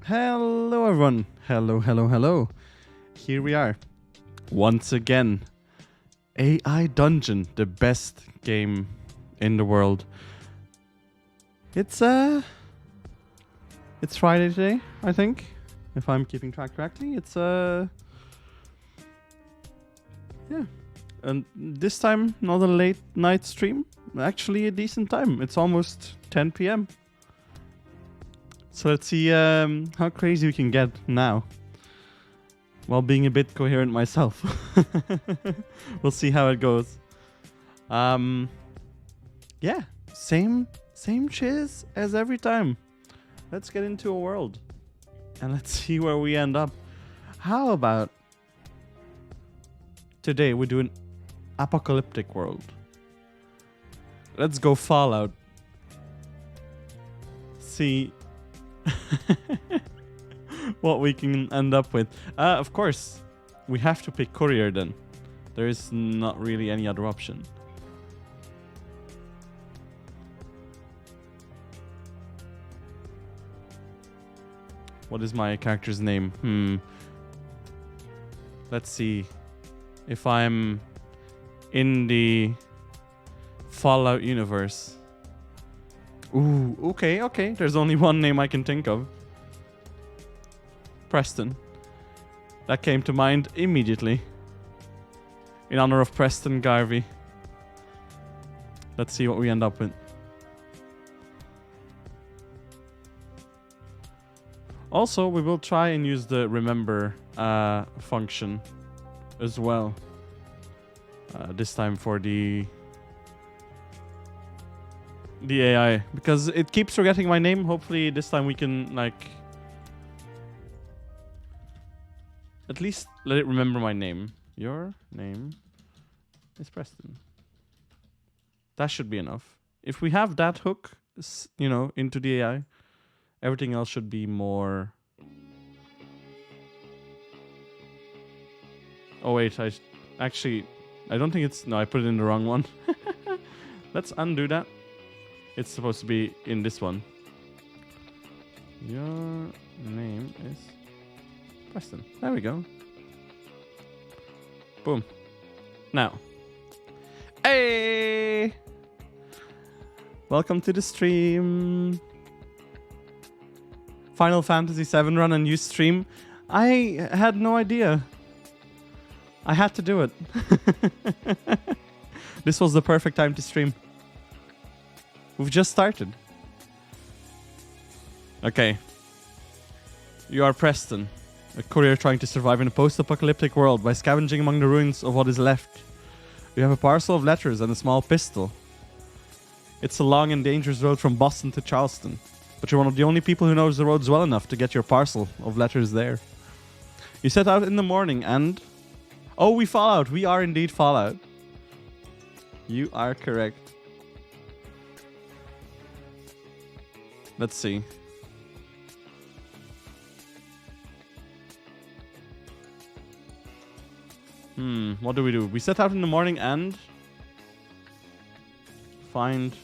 Hello everyone. Hello. Here we are. Once again. AI Dungeon, the best game in the world. It's Friday today, I think. If I'm keeping track correctly. Yeah. And this time not a late night stream. Actually a decent time. It's almost 10 p.m. So let's see how crazy we can get now. While being a bit coherent myself. We'll see how it goes. Yeah, same chiz as every time. Let's get into a world. And let's see where we end up. How about today we do an apocalyptic world. Let's go Fallout. See what we can end up with. Of course, we have to pick courier then. There is not really any other option. What is my character's name? Let's see. If I'm in the Fallout universe. Ooh, okay. There's only one name I can think of. Preston. That came to mind immediately. In honor of Preston Garvey. Let's see what we end up with. Also, we will try and use the remember function as well. This time for the AI. Because it keeps forgetting my name. Hopefully this time we can, like, at least let it remember my name. Your name is Preston. That should be enough. If we have that hook, you know, into the AI, everything else should be more... Oh wait, I don't think it's... No, I put it in the wrong one. Let's undo that. It's supposed to be in this one. Your name is Preston. There we go. Boom. Now. Hey! Welcome to the stream. Final Fantasy VII run and you stream. I had no idea. I had to do it. This was the perfect time to stream. We've just started. Okay. You are Preston, a courier trying to survive in a post-apocalyptic world by scavenging among the ruins of what is left. You have a parcel of letters and a small pistol. It's a long and dangerous road from Boston to Charleston, but you're one of the only people who knows the roads well enough to get your parcel of letters there. You set out in the morning and... Oh, we Fallout. We are indeed Fallout. You are correct. Let's see. What do? We set out in the morning and find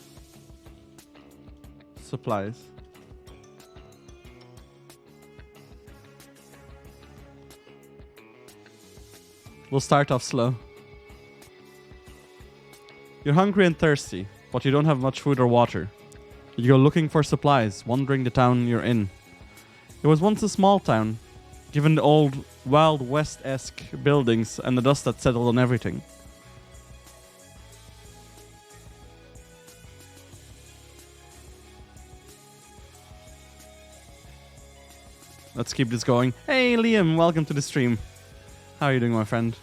supplies. We'll start off slow. You're hungry and thirsty, but you don't have much food or water. You go looking for supplies, wandering the town you're in. It was once a small town, given the old Wild West-esque buildings and the dust that settled on everything. Let's keep this going. Hey Liam, welcome to the stream. How are you doing, my friend?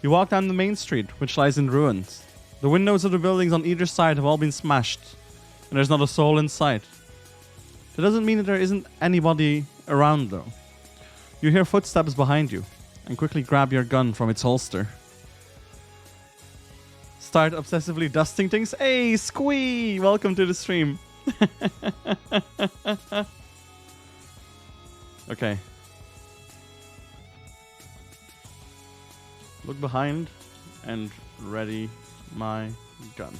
You walk down the main street, which lies in ruins. The windows of the buildings on either side have all been smashed, and there's not a soul in sight. That doesn't mean that there isn't anybody around, though. You hear footsteps behind you, and quickly grab your gun from its holster. Start obsessively dusting things. Hey, Squee! Welcome to the stream. Okay. Look behind and ready my gun.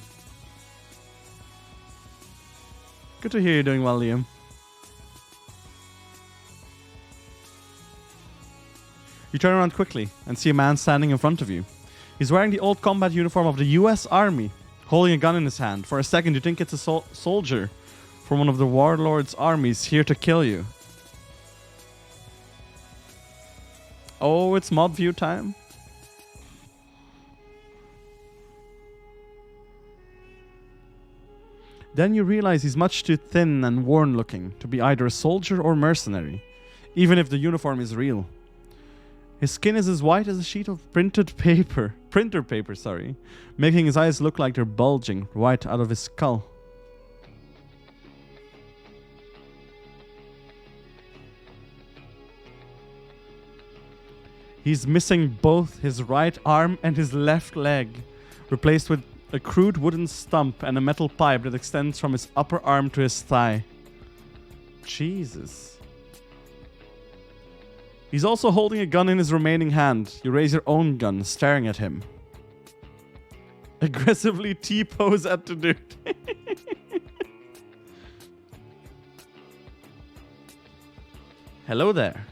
Good to hear you're doing well, Liam. You turn around quickly and see a man standing in front of you. He's wearing the old combat uniform of the US Army, holding a gun in his hand. For a second, you think it's a soldier from one of the warlord's armies here to kill you. Oh, it's mod view time. Then you realize he's much too thin and worn looking to be either a soldier or mercenary, even if the uniform is real. His skin is as white as a sheet of printer paper, making his eyes look like they're bulging right out of his skull. He's missing both his right arm and his left leg, replaced with a crude wooden stump and a metal pipe that extends from his upper arm to his thigh. Jesus. He's also holding a gun in his remaining hand. You raise your own gun, staring at him. Aggressively T-pose at the dude. Hello there.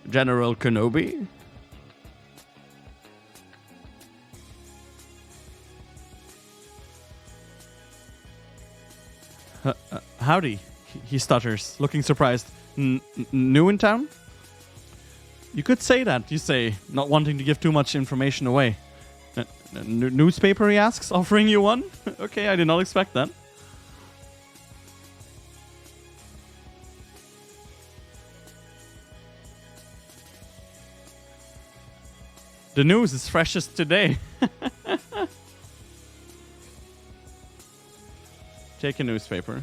General Kenobi? Howdy, he stutters, looking surprised. New in town? You could say that, you say, not wanting to give too much information away. Newspaper, he asks, offering you one? Okay, I did not expect that. The news is freshest today. Take a newspaper.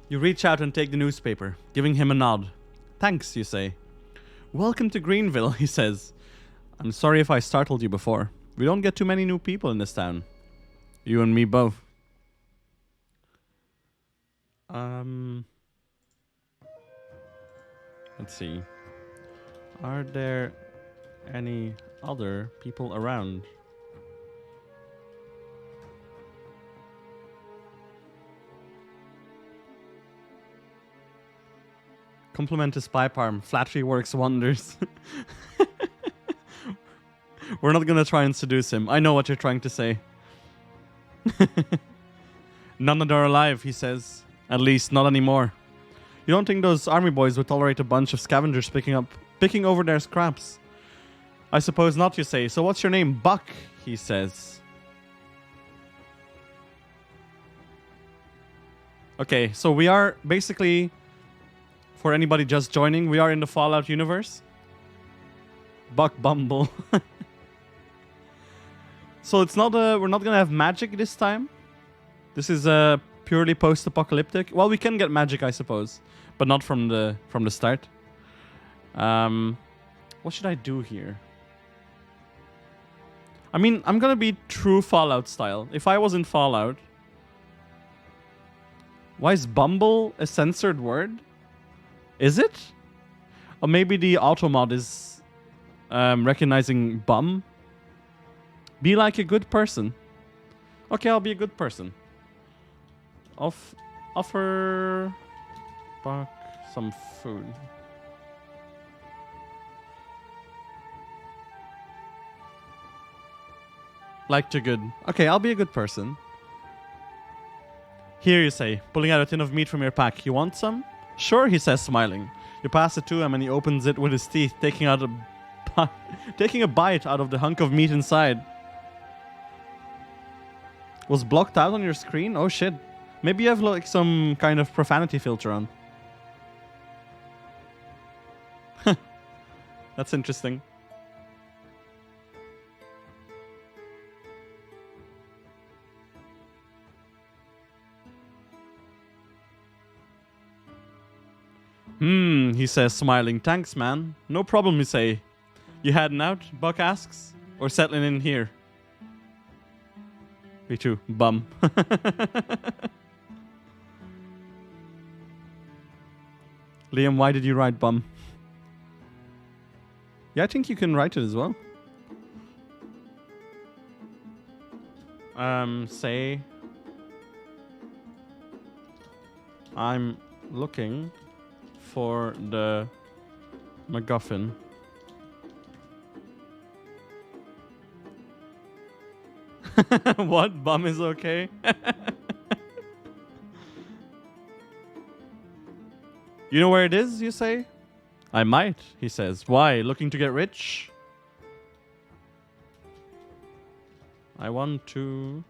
You reach out and take the newspaper, giving him a nod. Thanks, you say. Welcome to Greenville, he says. I'm sorry if I startled you before. We don't get too many new people in this town. You and me both. Let's see. Are there any other people around? Compliment to Spy Parm. Flattery works wonders. We're not gonna try and seduce him. I know what you're trying to say. None of them are alive, he says. At least, not anymore. You don't think those army boys would tolerate a bunch of scavengers picking over their scraps? I suppose not, you say. So what's your name? Buck, he says. Okay, so we are basically... For anybody just joining, we are in the Fallout universe. Buck Bumble. So it's not we're not gonna have magic this time. This is purely post-apocalyptic. Well, we can get magic, I suppose, but not from the start. What should I do here? I mean, I'm gonna be true Fallout style. If I was in Fallout, why is Bumble a censored word? Is it? Or maybe the auto mod is recognizing bum. Be like a good person. Okay, I'll be a good person. Offer Buck some food. Like to good. Okay, I'll be a good person. Here, you say, pulling out a tin of meat from your pack. You want some? Sure, he says, smiling. You pass it to him and he opens it with his teeth, taking a bite out of the hunk of meat inside. Was blocked out on your screen? Oh shit. Maybe you have like some kind of profanity filter on. That's interesting. He says, smiling. Thanks, man. No problem, you say. You heading out? Buck asks. Or settling in here? Me too. Bum. Liam, why did you write bum? Yeah, I think you can write it as well. Say... I'm looking for the MacGuffin. What? Bum is okay? You know where it is, you say? I might, he says. Why? Looking to get rich? I want to...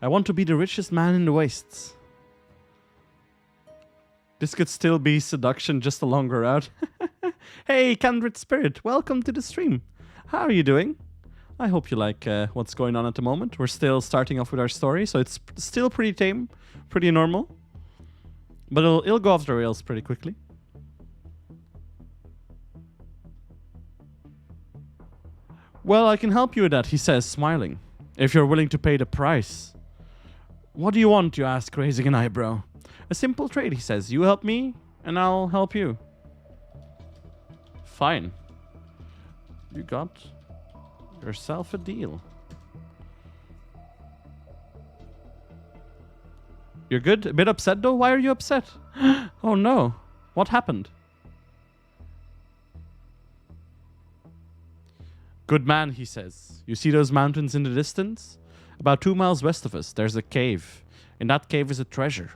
I want to be the richest man in the wastes. This could still be seduction, just a longer route. Hey, Kindred Spirit, welcome to the stream. How are you doing? I hope you like what's going on at the moment. We're still starting off with our story, so it's still pretty tame, pretty normal. But it'll go off the rails pretty quickly. Well, I can help you with that, he says, smiling. If you're willing to pay the price. What do you want, you ask, raising an eyebrow. A simple trade, he says. You help me, and I'll help you. Fine. You got yourself a deal. You're good? A bit upset, though? Why are you upset? Oh, no. What happened? Good man, he says. You see those mountains in the distance? About 2 miles west of us, there's a cave. In that cave is a treasure.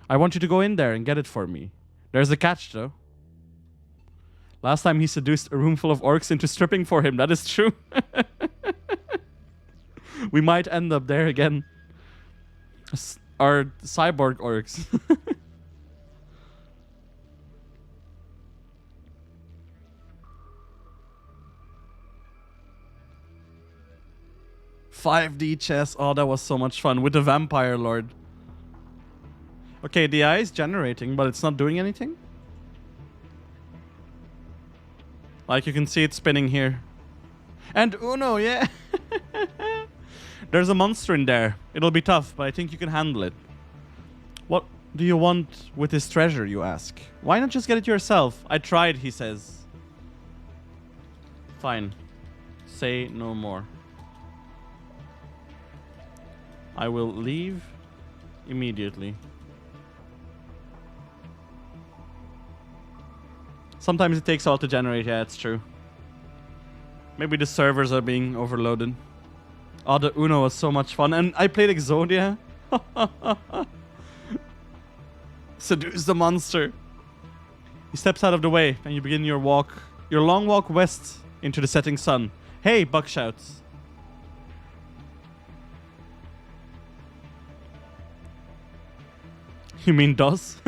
I want you to go in there and get it for me. There's a catch, though. Last time he seduced a room full of orcs into stripping for him. That is true. We might end up there again. Our cyborg orcs. 5D chess. Oh, that was so much fun with the Vampire Lord. Okay, the eye is generating, but it's not doing anything. Like you can see it spinning here. And Uno, yeah. There's a monster in there. It'll be tough, but I think you can handle it. What do you want with this treasure, you ask? Why not just get it yourself? I tried, he says. Fine. Say no more. I will leave immediately. Sometimes it takes a while to generate, yeah, it's true. Maybe the servers are being overloaded. Oh, the Uno was so much fun. And I played Exodia. Seduce the monster. He steps out of the way and you begin your walk. Your long walk west into the setting sun. Hey, Buck shouts. You mean does?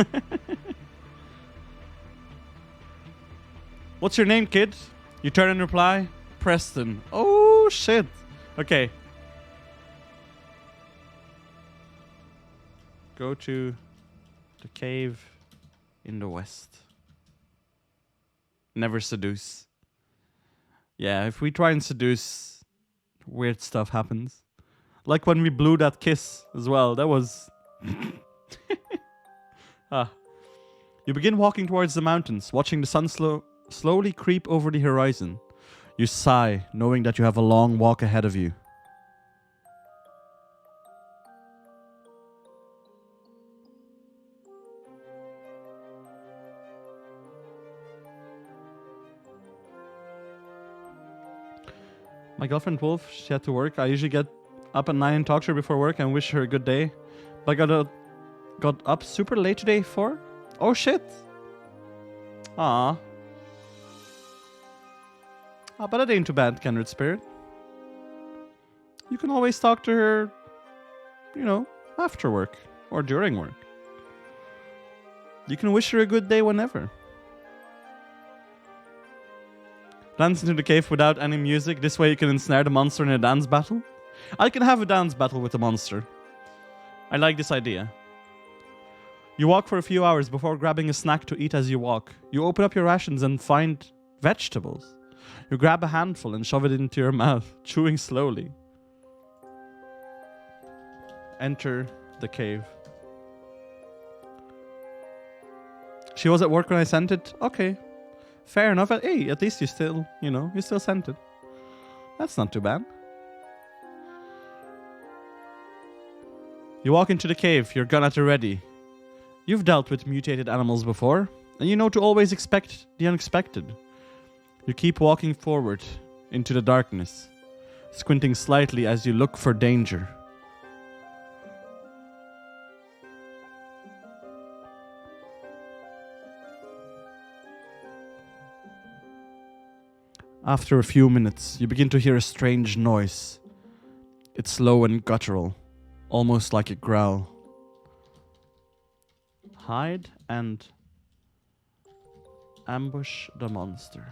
What's your name, kid? You turn and reply, Preston. Oh, shit. Okay. Go to the cave in the west. Never seduce. Yeah, if we try and seduce, weird stuff happens. Like when we blew that kiss as well. That was... You begin walking towards the mountains, watching the sun slowly creep over the horizon. You sigh, knowing that you have a long walk ahead of you. My girlfriend Wolf, she had to work. I usually get up at 9 and talk to her before work and wish her a good day. But I got up super late today for... Oh shit! Aww. Oh, but that ain't too bad, Kindred Spirit. You can always talk to her, you know, after work or during work. You can wish her a good day whenever. Dance into the cave without any music. This way you can ensnare the monster in a dance battle. I can have a dance battle with the monster. I like this idea. You walk for a few hours before grabbing a snack to eat as you walk. You open up your rations and find vegetables. You grab a handful and shove it into your mouth, chewing slowly. Enter the cave. She was at work when I sent it? Okay. Fair enough. Hey, at least you still, you still sent it. That's not too bad. You walk into the cave, your gun at the ready. You've dealt with mutated animals before, and you know to always expect the unexpected. You keep walking forward into the darkness, squinting slightly as you look for danger. After a few minutes, you begin to hear a strange noise. It's low and guttural, almost like a growl. Hide and ambush the monster.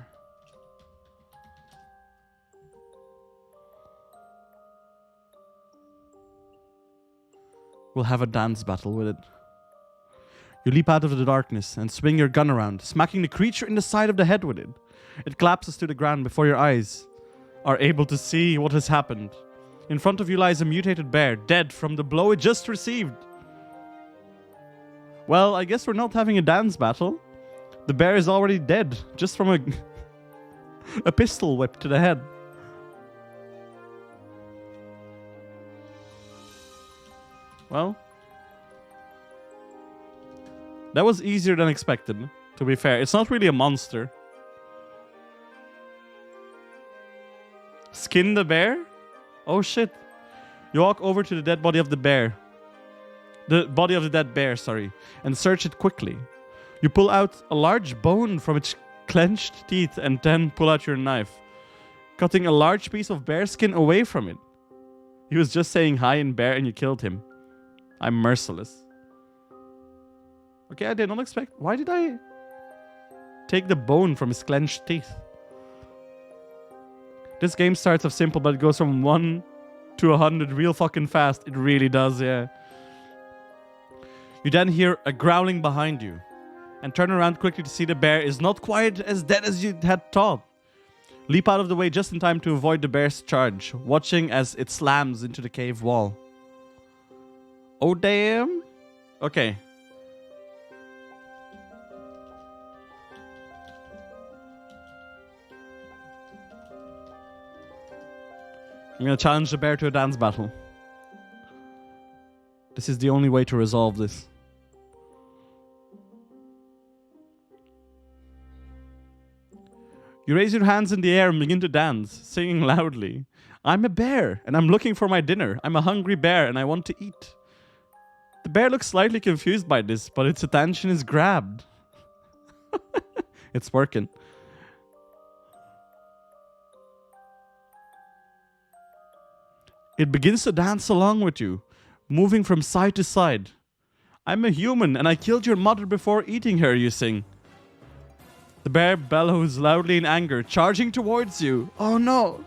We'll have a dance battle with it. You leap out of the darkness and swing your gun around, smacking the creature in the side of the head with it. It collapses to the ground before your eyes are able to see what has happened. In front of you lies a mutated bear, dead from the blow it just received. Well, I guess we're not having a dance battle. The bear is already dead, just from a pistol whip to the head. Well, that was easier than expected, to be fair. It's not really a monster. Skin the bear? Oh shit. You walk over to the dead body of the bear. The body of the dead bear, sorry. And search it quickly. You pull out a large bone from its clenched teeth and then pull out your knife, cutting a large piece of bear skin away from it. He was just saying hi in bear and you killed him. I'm merciless. Okay, I did not expect... Why did I take the bone from his clenched teeth? This game starts off simple, but it goes from 1 to 100 real fucking fast. It really does, yeah. You then hear a growling behind you and turn around quickly to see the bear is not quite as dead as you had thought. Leap out of the way just in time to avoid the bear's charge, watching as it slams into the cave wall. Oh, damn. Okay. I'm going to challenge the bear to a dance battle. This is the only way to resolve this. You raise your hands in the air and begin to dance, singing loudly. I'm a bear, and I'm looking for my dinner. I'm a hungry bear, and I want to eat. The bear looks slightly confused by this, but its attention is grabbed. It's working. It begins to dance along with you, moving from side to side. I'm a human, and I killed your mother before eating her, you sing. The bear bellows loudly in anger, charging towards you. Oh no!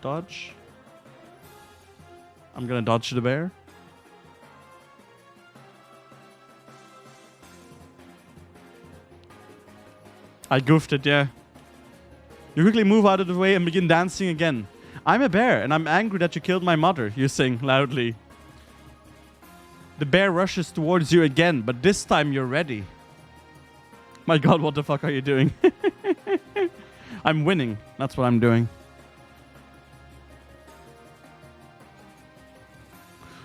Dodge. I'm gonna dodge the bear. I goofed it, yeah. You quickly move out of the way and begin dancing again. I'm a bear, and I'm angry that you killed my mother, you sing loudly. The bear rushes towards you again, but this time you're ready. My god, what the fuck are you doing? I'm winning. That's what I'm doing.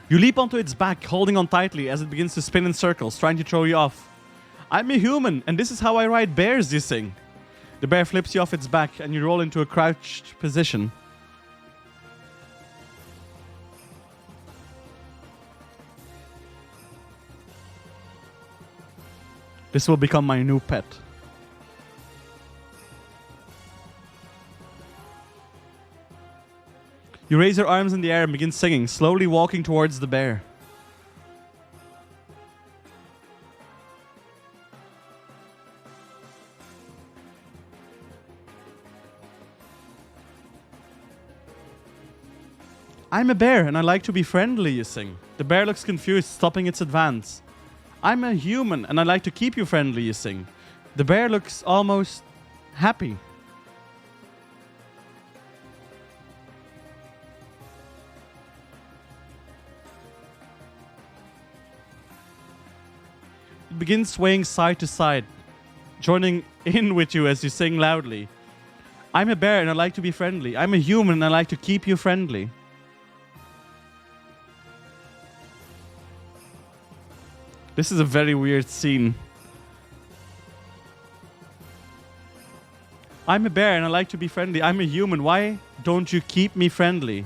You leap onto its back, holding on tightly as it begins to spin in circles, trying to throw you off. I'm a human, and this is how I ride bears, you sing. The bear flips you off its back, and you roll into a crouched position. This will become my new pet. You raise your arms in the air and begin singing, slowly walking towards the bear. I'm a bear and I like to be friendly, you sing. The bear looks confused, stopping its advance. I'm a human and I like to keep you friendly, you sing. The bear looks almost happy. It begins swaying side to side, joining in with you as you sing loudly. I'm a bear and I like to be friendly. I'm a human and I like to keep you friendly. This is a very weird scene. I'm a bear and I like to be friendly. I'm a human. Why don't you keep me friendly?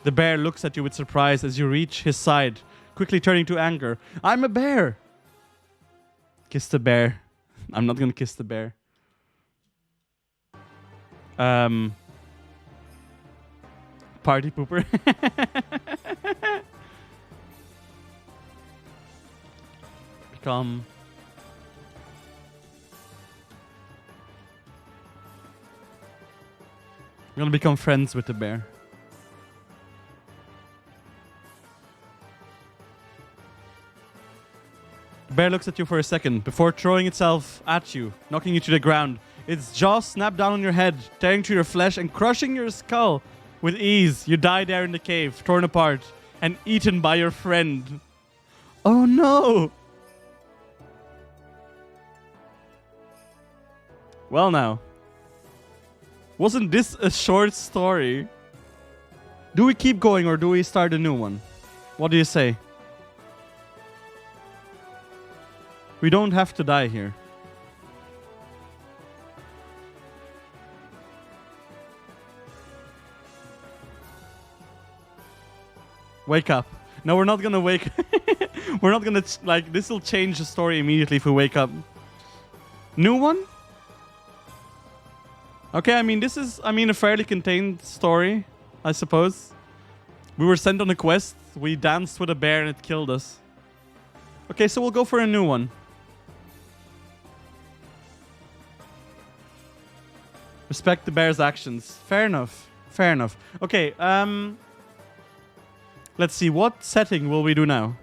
The bear looks at you with surprise as you reach his side, quickly turning to anger. I'm a bear. Kiss the bear. I'm not gonna kiss the bear. Party pooper. Become. I'm gonna become friends with the bear. The bear looks at you for a second before throwing itself at you, knocking you to the ground. Its jaws snap down on your head, tearing through your flesh and crushing your skull. With ease, you die there in the cave, torn apart and eaten by your friend. Oh no! Well now. Wasn't this a short story? Do we keep going or do we start a new one? What do you say? We don't have to die here. Wake up. No, we're not gonna wake. We're not gonna, like, this will change the story immediately if we wake up. New one? Okay, I mean, this is, a fairly contained story, I suppose. We were sent on a quest, we danced with a bear and it killed us. Okay, so we'll go for a new one. Respect the bear's actions. Fair enough. Fair enough. Okay, let's see, what setting will we do now?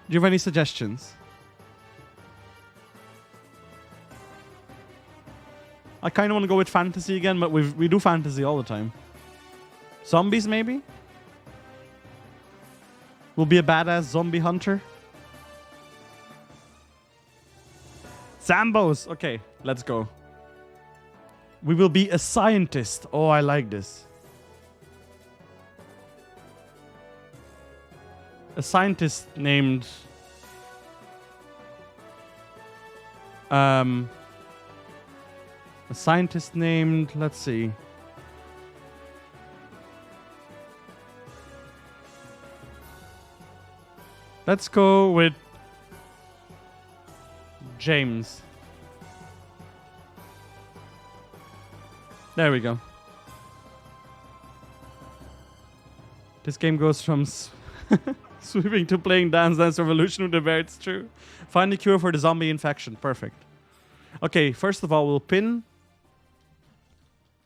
Do you have any suggestions? I kind of want to go with fantasy again, but we do fantasy all the time. Zombies, maybe? We'll be a badass zombie hunter. Zambos! Okay, let's go. We will be a scientist. Oh, I like this. A scientist named... A scientist named... Let's see. Let's go with... James. There we go. This game goes from sweeping to playing Dance Dance Revolution with the bear. It's true. Find a cure for the zombie infection. Perfect. Okay, first of all, we'll pin.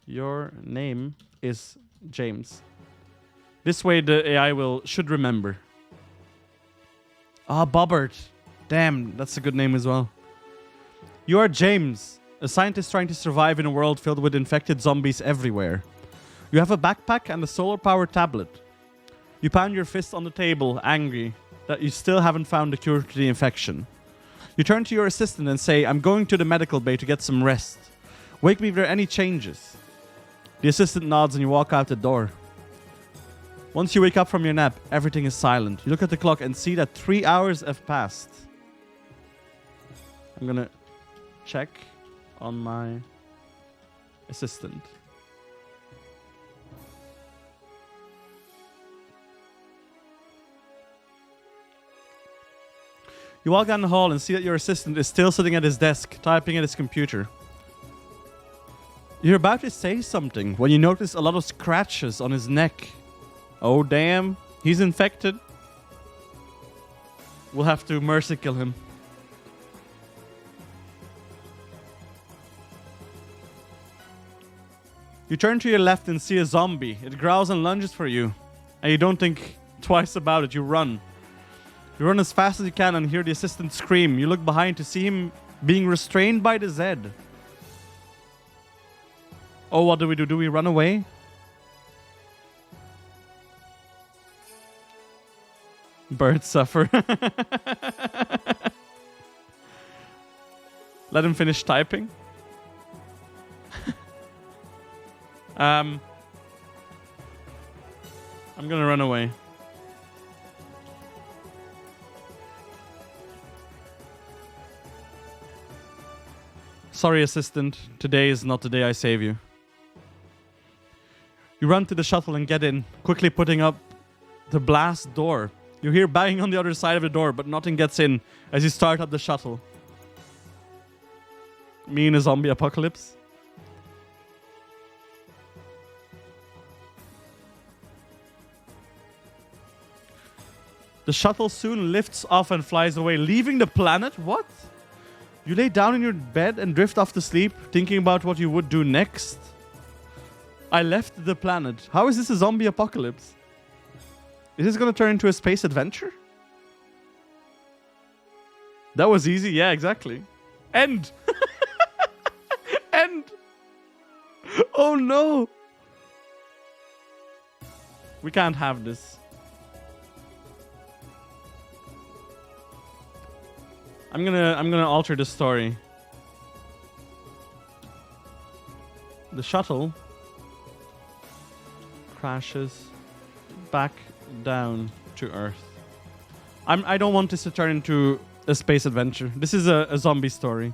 Your name is James. This way the AI should remember. Ah, Bobbert. Damn, that's a good name as well. You are James, a scientist trying to survive in a world filled with infected zombies everywhere. You have a backpack and a solar-powered tablet. You pound your fist on the table, angry that you still haven't found a cure to the infection. You turn to your assistant and say, I'm going to the medical bay to get some rest. Wake me if there are any changes. The assistant nods and you walk out the door. Once you wake up from your nap, everything is silent. You look at the clock and see that 3 hours have passed. I'm gonna check on my assistant. You walk down the hall and see that your assistant is still sitting at his desk, typing at his computer. You're about to say something when you notice a lot of scratches on his neck. Oh damn, he's infected. We'll have to mercy kill him. You turn to your left and see a zombie. It growls and lunges for you. And you don't think twice about it. You run. You run as fast as you can and hear the assistant scream. You look behind to see him being restrained by the Zed. Oh, what do we do? Do we run away? Birds suffer. Let him finish typing. I'm gonna run away. Sorry, assistant. Today is not the day I save you. You run to the shuttle and get in, quickly putting up the blast door. You hear banging on the other side of the door, but nothing gets in as you start up the shuttle. Me in a zombie apocalypse. The shuttle soon lifts off and flies away, leaving the planet. What? You lay down in your bed and drift off to sleep, thinking about what you would do next. I left the planet. How is this a zombie apocalypse? Is this going to turn into a space adventure? That was easy. Yeah, exactly. End. End. Oh no. We can't have this. I'm gonna alter the story. The shuttle crashes back down to Earth. I don't want this to turn into a space adventure. This is a zombie story.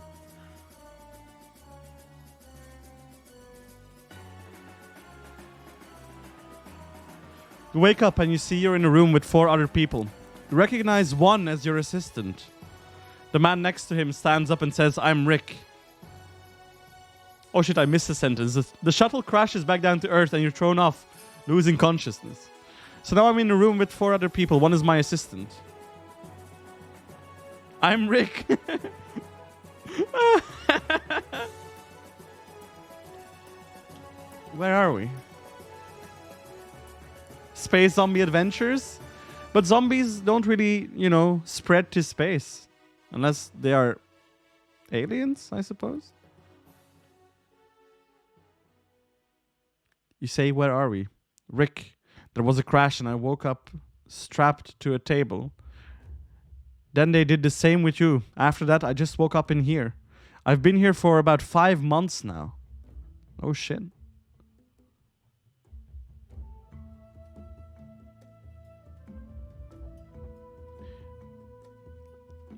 You wake up and you see you're in a room with 4 other people. You recognize one as your assistant. The man next to him stands up and says, "I'm Rick." Oh shit, I missed a sentence. The shuttle crashes back down to Earth and you're thrown off, losing consciousness. So now I'm in a room with 4 other people. One is my assistant. I'm Rick. Where are we? Space zombie adventures? But zombies don't really, spread to space. Unless they are aliens, I suppose. You say, where are we? Rick, there was a crash and I woke up strapped to a table. Then they did the same with you. After that, I just woke up in here. I've been here for about 5 months now. Oh shit.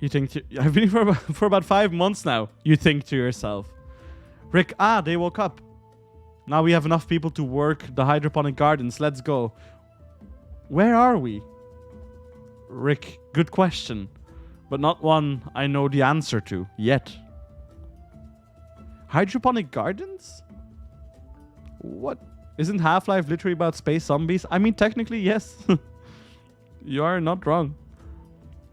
You think I've been here for about 5 months now. You think to yourself, Rick, they woke up. Now we have enough people to work the hydroponic gardens. Let's go. Where are we? Rick, good question, but not one I know the answer to yet. Hydroponic gardens? What? Isn't Half-Life literally about space zombies? I mean, technically, yes. You are not wrong.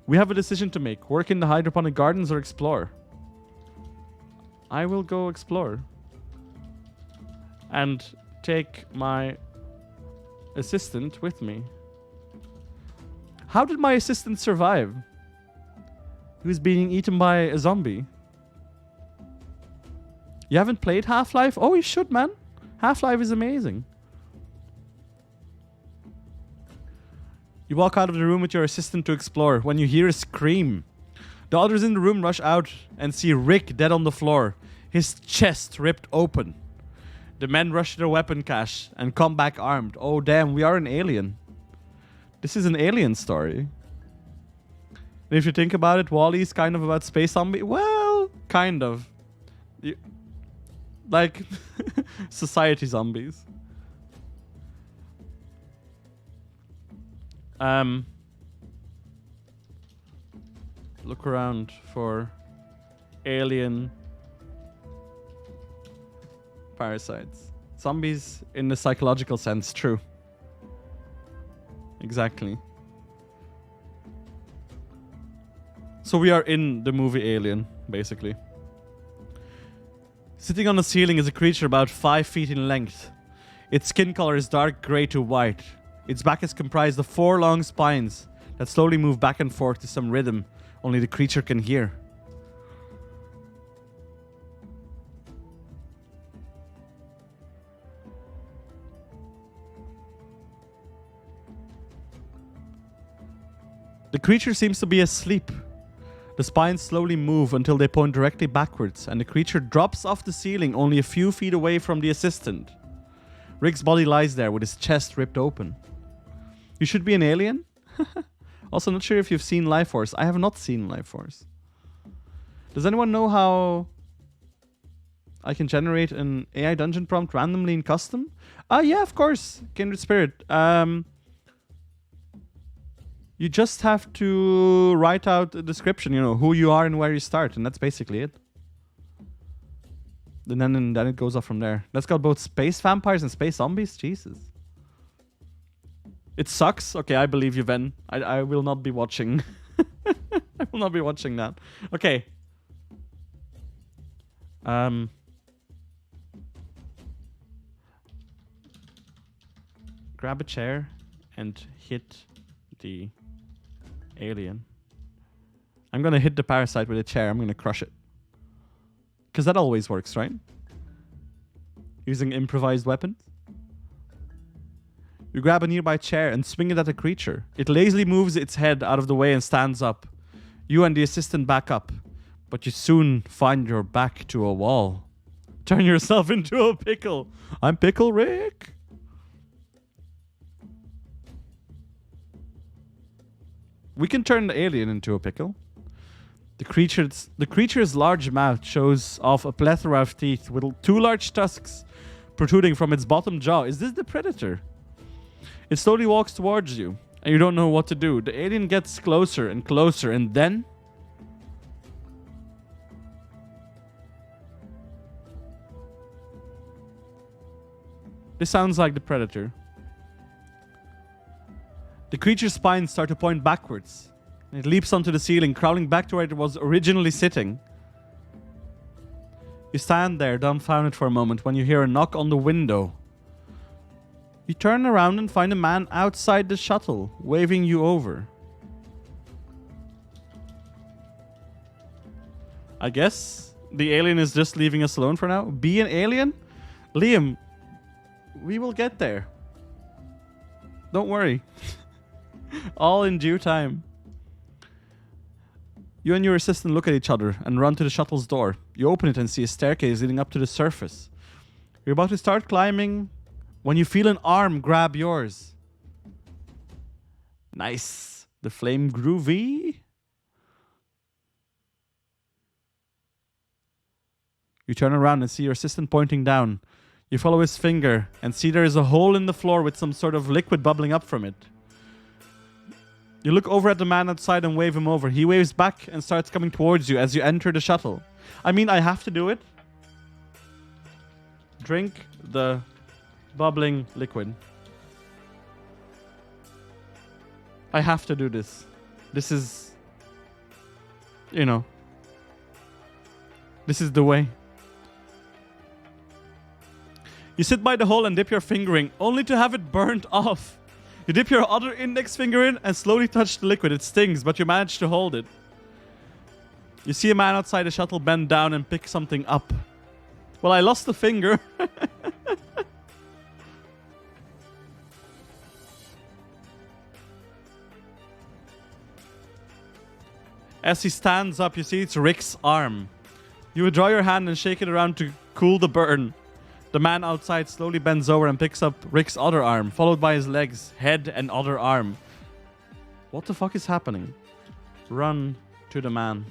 We have a decision to make. Work in the hydroponic gardens or explore. I will go explore. And take my assistant with me. How did my assistant survive? He was being eaten by a zombie. You haven't played Half-Life? Oh, you should, man. Half-Life is amazing. You walk out of the room with your assistant to explore when you hear a scream. The others in the room rush out and see Rick dead on the floor, his chest ripped open. The men rush to their weapon cache and come back armed. Oh damn, we are an alien. This is an alien story. And if you think about it, WALL-E is kind of about space zombie. Well, kind of. Like society zombies. Look around for alien parasites. Zombies in the psychological sense, true. Exactly. So we are in the movie Alien, basically. Sitting on the ceiling is a creature about 5 feet in length. Its skin color is dark grey to white. Its back is comprised of 4 long spines that slowly move back and forth to some rhythm only the creature can hear. The creature seems to be asleep. The spines slowly move until they point directly backwards, and the creature drops off the ceiling only a few feet away from the assistant. Rick's body lies there with his chest ripped open. You should be an alien? Also, not sure if you've seen Life Force. I have not seen Life Force. Does anyone know how I can generate an AI dungeon prompt randomly in custom? Yeah, of course. Kindred Spirit. You just have to write out a description, who you are and where you start, and that's basically it. And then it goes off from there. That's got both space vampires and space zombies? Jesus. It sucks. Okay, I believe you, Ven. I will not be watching. I will not be watching that. Okay. Grab a chair and hit the alien. I'm gonna hit the parasite with a chair. I'm gonna crush it. Because that always works, right? Using improvised weapons. You grab a nearby chair and swing it at the creature. It lazily moves its head out of the way and stands up. You and the assistant back up. But you soon find your back to a wall. Turn yourself into a pickle. I'm Pickle Rick. We can turn the alien into a pickle. The creature's large mouth shows off a plethora of teeth with 2 large tusks protruding from its bottom jaw. Is this the predator? It slowly walks towards you, and you don't know what to do. The alien gets closer and closer, and then... This sounds like the predator. The creature's spines start to point backwards. It leaps onto the ceiling, crawling back to where it was originally sitting. You stand there, dumbfounded for a moment, when you hear a knock on the window. You turn around and find a man outside the shuttle, waving you over. I guess the alien is just leaving us alone for now. Be an alien? Liam, we will get there. Don't worry. All in due time. You and your assistant look at each other and run to the shuttle's door. You open it and see a staircase leading up to the surface. You're about to start climbing when you feel an arm grab yours. Nice. The flame groovy. You turn around and see your assistant pointing down. You follow his finger and see there is a hole in the floor with some sort of liquid bubbling up from it. You look over at the man outside and wave him over. He waves back and starts coming towards you as you enter the shuttle. I mean, I have to do it. Drink the bubbling liquid. I have to do this. This is... This is the way. You sit by the hole and dip your finger in, only to have it burnt off. You dip your other index finger in and slowly touch the liquid. It stings, but you manage to hold it. You see a man outside the shuttle bend down and pick something up. Well, I lost the finger. As he stands up, you see it's Rick's arm. You withdraw your hand and shake it around to cool the burn. The man outside slowly bends over and picks up Rick's other arm, followed by his legs, head, and other arm. What the fuck is happening? Run to the man.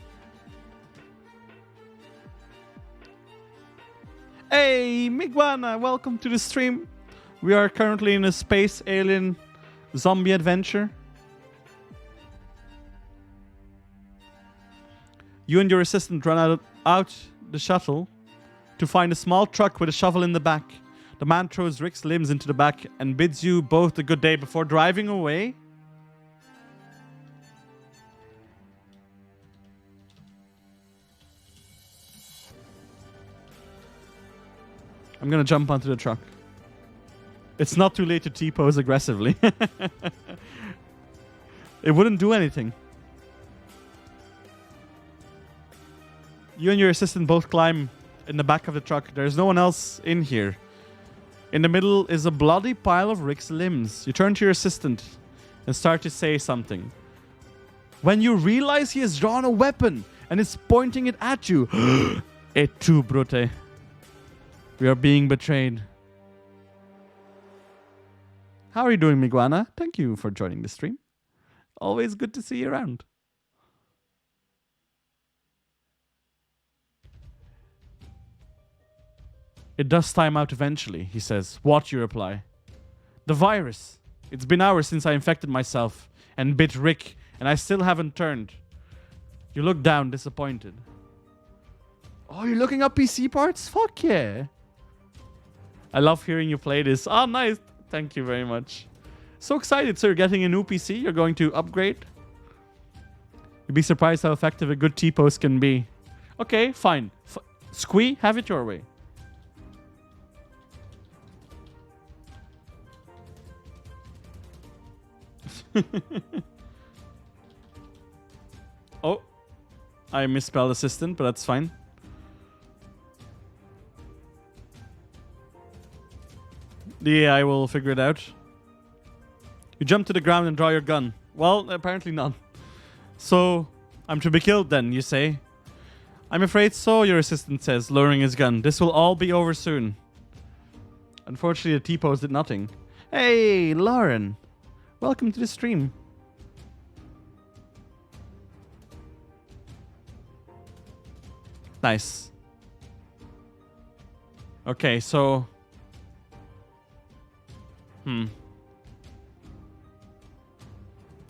Hey, Miguana, welcome to the stream. We are currently in a space alien zombie adventure. You and your assistant run out the shuttle to find a small truck with a shovel in the back. The man throws Rick's limbs into the back and bids you both a good day before driving away. gonna jump onto the truck. It's not too late to T-pose aggressively. It wouldn't do anything. You and your assistant both climb in the back of the truck. There's no one else in here. In the middle is a bloody pile of Rick's limbs. You turn to your assistant and start to say something. When you realize he has drawn a weapon and is pointing it at you. Et tu, Brute. We are being betrayed. How are you doing, Miguana? Thank you for joining the stream. Always good to see you around. It does time out eventually, he says. What, you reply? The virus. It's been hours since I infected myself and bit Rick, and I still haven't turned. You look down, disappointed. Oh, you're looking up PC parts? Fuck yeah. I love hearing you play this. Oh, nice. Thank you very much. So excited, sir. Getting a new PC. You're going to upgrade. You'd be surprised how effective a good T-pose can be. Okay, fine. Squee, have it your way. Oh, I misspelled assistant, but that's fine. The AI will figure it out. You jump to the ground and draw your gun. Well, apparently not. So, I'm to be killed then, you say? I'm afraid so, your assistant says, lowering his gun. This will all be over soon. Unfortunately, the T-pose did nothing. Hey, Lauren. Welcome to the stream. Nice. Okay, so...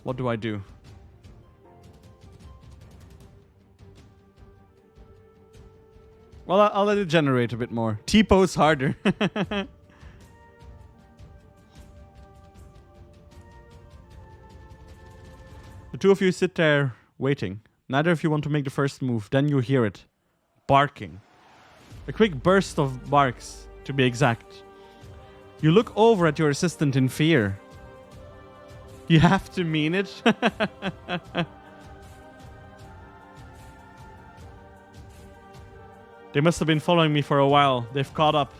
What do I do? Well, I'll let it generate a bit more. T-pose harder. The two of you sit there waiting. Neither of you want to make the first move. Then you hear it. Barking. A quick burst of barks, to be exact. You look over at your assistant in fear. You have to mean it. They must have been following me for a while. They've caught up.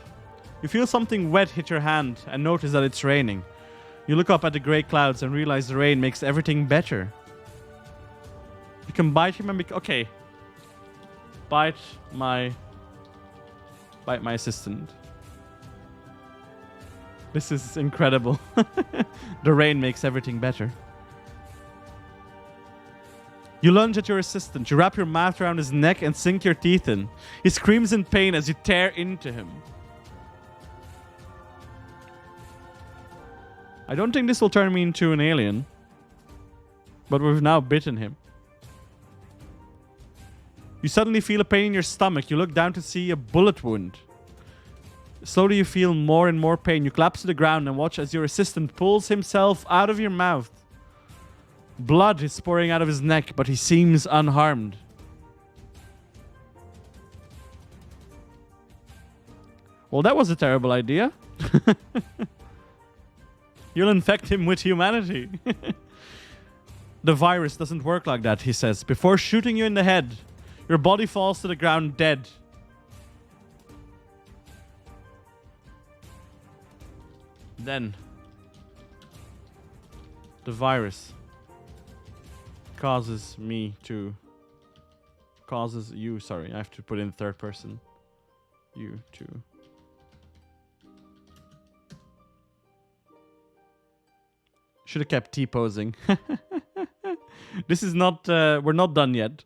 You feel something wet hit your hand and notice that it's raining. You look up at the grey clouds and realize the rain makes everything better. You can bite him and be... Okay. Bite my assistant. This is incredible. The rain makes everything better. You lunge at your assistant. You wrap your mouth around his neck and sink your teeth in. He screams in pain as you tear into him. I don't think this will turn me into an alien. But we've now bitten him. You suddenly feel a pain in your stomach. You look down to see a bullet wound. Slowly you feel more and more pain. You collapse to the ground and watch as your assistant pulls himself out of your mouth. Blood is pouring out of his neck, but he seems unharmed. Well, that was a terrible idea. You'll infect him with humanity. The virus doesn't work like that, he says. Before shooting you in the head, your body falls to the ground dead. Then, the virus causes you, sorry, I have to put in third person. You to. Should have kept T-posing. This is not, we're not done yet.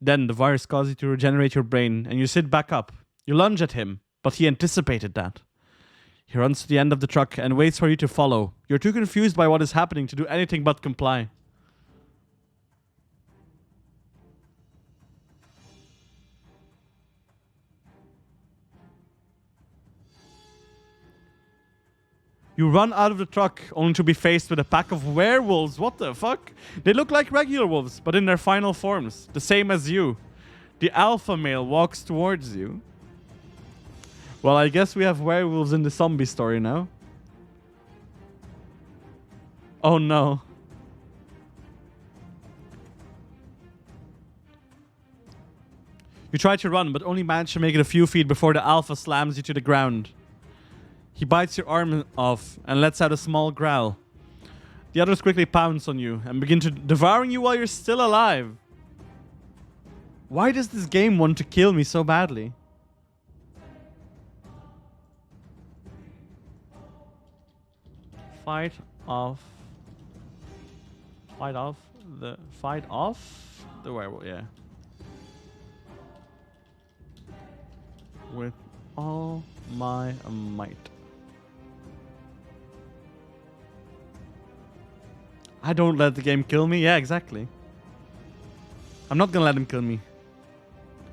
Then the virus causes you to regenerate your brain and you sit back up. You lunge at him. But he anticipated that. He runs to the end of the truck and waits for you to follow. You're too confused by what is happening to do anything but comply. You run out of the truck only to be faced with a pack of werewolves. What the fuck? They look like regular wolves, but in their final forms. The same as you. The alpha male walks towards you. Well, I guess we have werewolves in the zombie story now. Oh no. You try to run, but only manage to make it a few feet before the alpha slams you to the ground. He bites your arm off and lets out a small growl. The others quickly pounce on you and begin to devouring you while you're still alive. Why does this game want to kill me so badly? Fight off the werewolf, yeah. With all my might. I don't let the game kill me. Yeah, exactly. I'm not gonna let him kill me.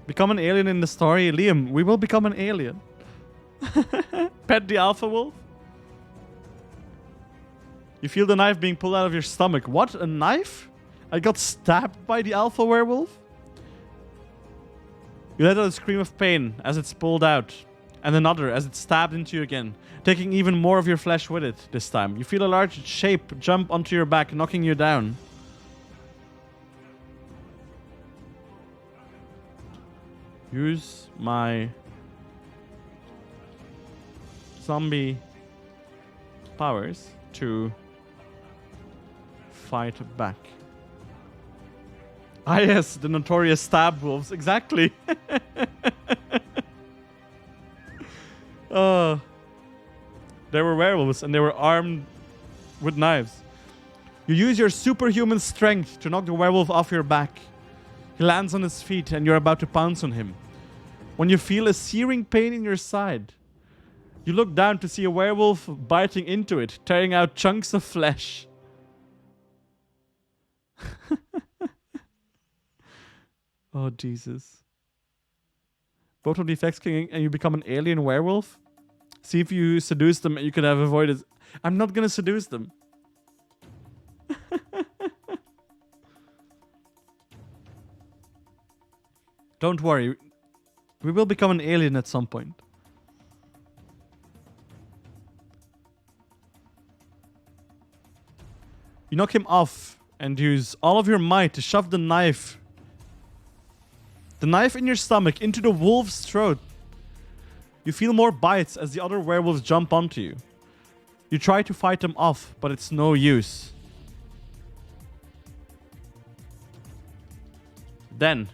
Become an alien in the story. Liam, we will become an alien. Pet the alpha wolf. You feel the knife being pulled out of your stomach. What? A knife? I got stabbed by the alpha werewolf? You let out a scream of pain as it's pulled out, and another as it's stabbed into you again, taking even more of your flesh with it this time. You feel a large shape jump onto your back, knocking you down. Use my zombie powers to fight back. Ah yes, the notorious stab wolves, exactly. They were werewolves and they were armed with knives. You use your superhuman strength to knock the werewolf off your back. He lands on his feet and you're about to pounce on him. When you feel a searing pain in your side, you look down to see a werewolf biting into it, tearing out chunks of flesh. Oh, Jesus. Both of the effects king and you become an alien werewolf? See if you seduce them and you could have avoided... I'm not gonna seduce them. Don't worry. We will become an alien at some point. You knock him off and use all of your might to shove the knife in your stomach into the wolf's throat. You feel more bites as the other werewolves jump onto you. You try to fight them off, but it's no use. Then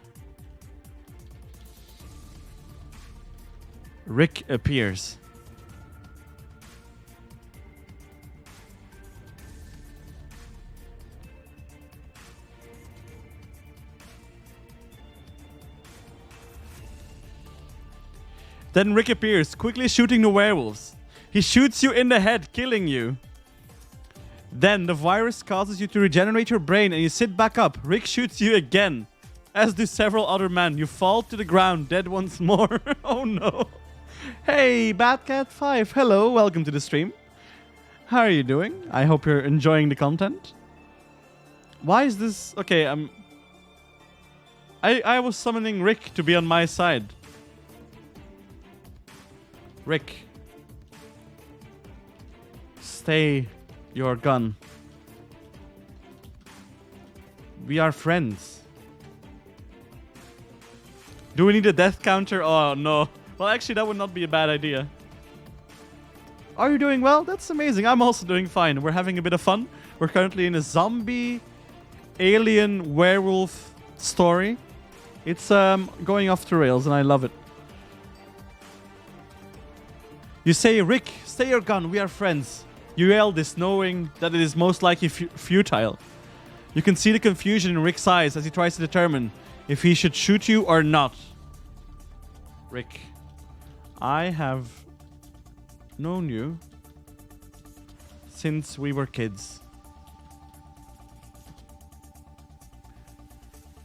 Rick appears. Then Rick appears, quickly shooting the werewolves. He shoots you in the head, killing you. Then the virus causes you to regenerate your brain and you sit back up. Rick shoots you again, as do several other men. You fall to the ground, dead once more. Oh no. Hey, Batcat5. Hello, welcome to the stream. How are you doing? I hope you're enjoying the content. Why is this... Okay, I was summoning Rick to be on my side. Rick. Stay your gun. We are friends. Do we need a death counter? Oh, no. Well, actually, that would not be a bad idea. Are you doing well? That's amazing. I'm also doing fine. We're having a bit of fun. We're currently in a zombie, alien, werewolf story. It's going off the rails, and I love it. You say, Rick, stay your gun. We are friends. You yell this, knowing that it is most likely futile. You can see the confusion in Rick's eyes as he tries to determine if he should shoot you or not. Rick, I have known you since we were kids.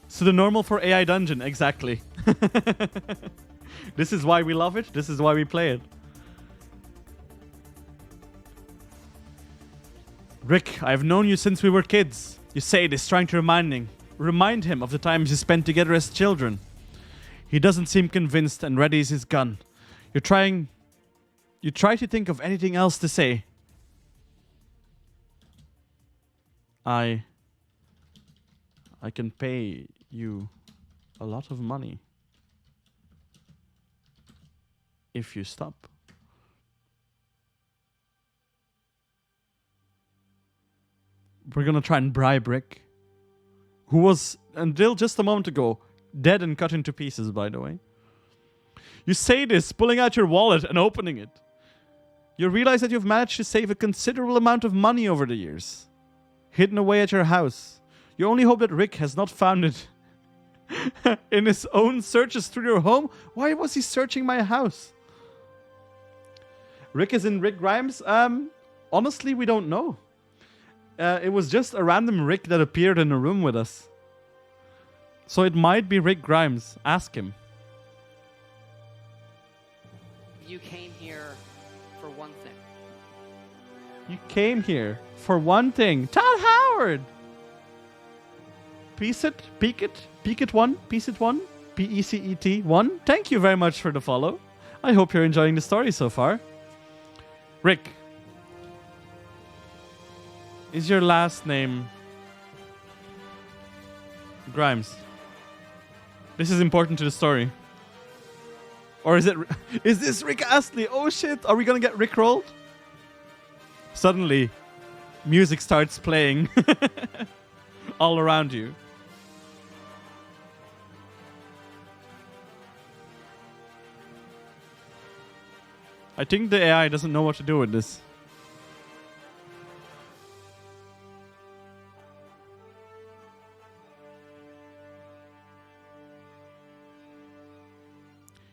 So the normal for AI dungeon, exactly. This is why we love it. This is why we play it. Rick, I've known you since we were kids. You say this, trying to remind him of the times you spent together as children. He doesn't seem convinced and readies his gun. You try to think of anything else to say. I can pay you a lot of money if you stop. We're gonna try and bribe Rick, who was, until just a moment ago, dead and cut into pieces, by the way. You say this, pulling out your wallet and opening it. You realize that you've managed to save a considerable amount of money over the years, hidden away at your house. You only hope that Rick has not found it in his own searches through your home. Why was he searching my house? Rick is in Rick Grimes? Honestly, we don't know. It was just a random Rick that appeared in a room with us. So it might be Rick Grimes. Ask him. You came here for one thing. You came here for one thing. Todd Howard! Peace it, peek it one, piece it one, P-E-C-E-T 1. Thank you very much for the follow. I hope you're enjoying the story so far. Rick. Is your last name Grimes? This is important to the story. Or is this Rick Astley? Oh shit, are we gonna get Rickrolled? Suddenly, music starts playing all around you. I think the AI doesn't know what to do with this.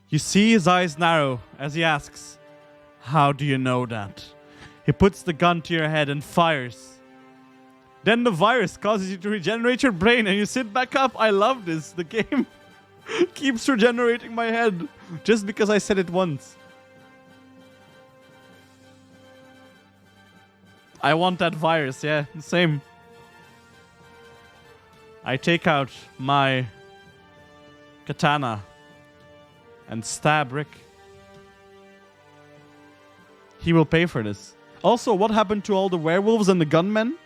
You see his eyes narrow as he asks, "How do you know that?" He puts the gun to your head and fires. Then the virus causes you to regenerate your brain and you sit back up. I love this. The game keeps regenerating my head just because I said it once. I want that virus, yeah, same. I take out my katana and stab Rick. He will pay for this. Also, what happened to all the werewolves and the gunmen?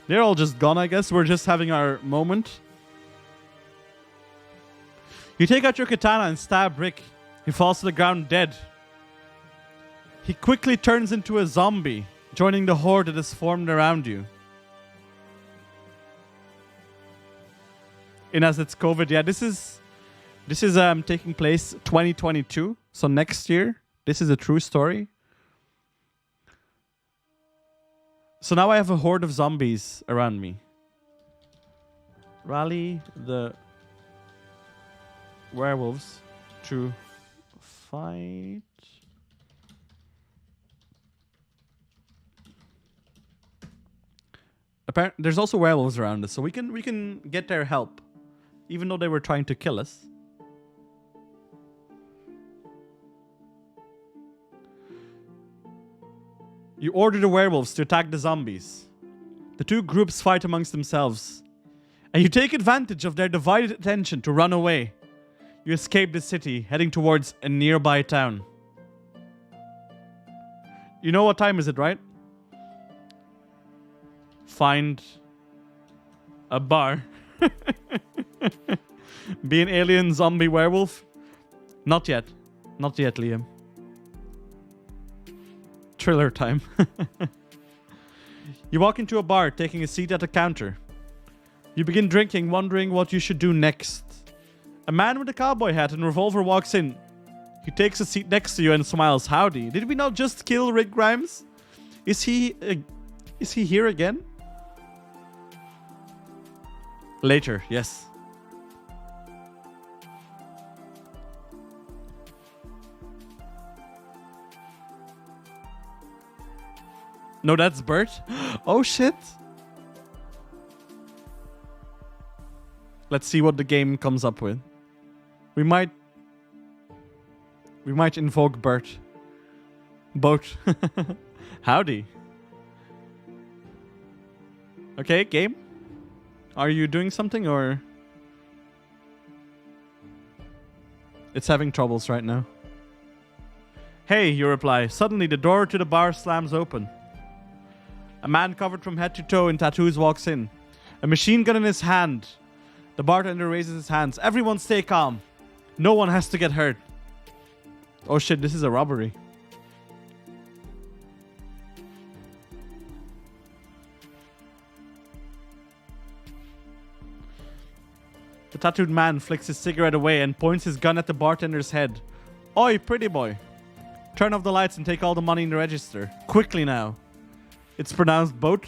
They're all just gone, I guess. We're just having our moment. You take out your katana and stab Rick. He falls to the ground dead. He quickly turns into a zombie, joining the horde that has formed around you. And as it's COVID, yeah, this is taking place 2022, so next year. This is a true story. So now I have a horde of zombies around me. Rally the werewolves to fight. Apparently, there's also werewolves around us, so we can get their help, even though they were trying to kill us. You order the werewolves to attack the zombies. The two groups fight amongst themselves, and you take advantage of their divided attention to run away. You escape the city, heading towards a nearby town. You know what time is it, right? Find a bar. Be an alien zombie werewolf? Not yet. Not yet, Liam. Thriller time. You walk into a bar, taking a seat at a counter. You begin drinking, wondering what you should do next. A man with a cowboy hat and revolver walks in. He takes a seat next to you and smiles. Howdy. Did we not just kill Rick Grimes? Is he here again? Later, yes. No, that's Bert. Oh shit. Let's see what the game comes up with. We might invoke Bert. Boat. Howdy. Okay, game. Are you doing something or? It's having troubles right now. Hey, you reply. Suddenly, the door to the bar slams open. A man covered from head to toe in tattoos walks in. A machine gun in his hand. The bartender raises his hands. Everyone stay calm. No one has to get hurt. Oh shit, this is a robbery. The tattooed man flicks his cigarette away and points his gun at the bartender's head. Oi, pretty boy. Turn off the lights and take all the money in the register. Quickly now. It's pronounced boat.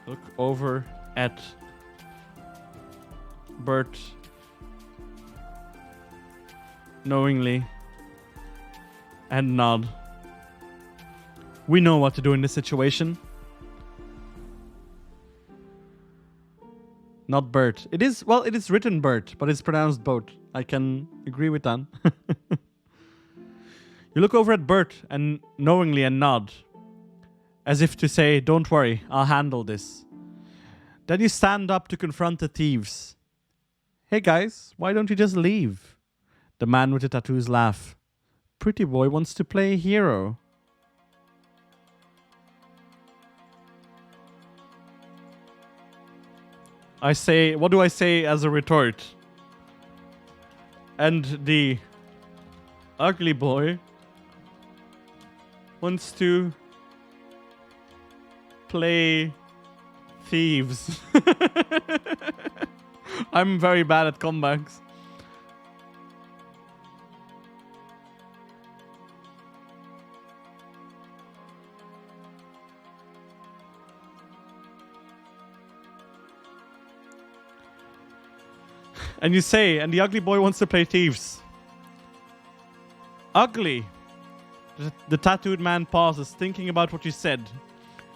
Look over at Bert knowingly and nod. We know what to do in this situation. Not Bert. It is written Bert, but it's pronounced boat. I can agree with that. You look over at Bert and knowingly and nod. As if to say, don't worry, I'll handle this. Then you stand up to confront the thieves. Hey guys, why don't you just leave? The man with the tattoos laugh. Pretty boy wants to play hero. I say, what do I say as a retort? And the ugly boy wants to play thieves. I'm very bad at comebacks. And you say, and the ugly boy wants to play thieves. Ugly. The tattooed man pauses, thinking about what you said.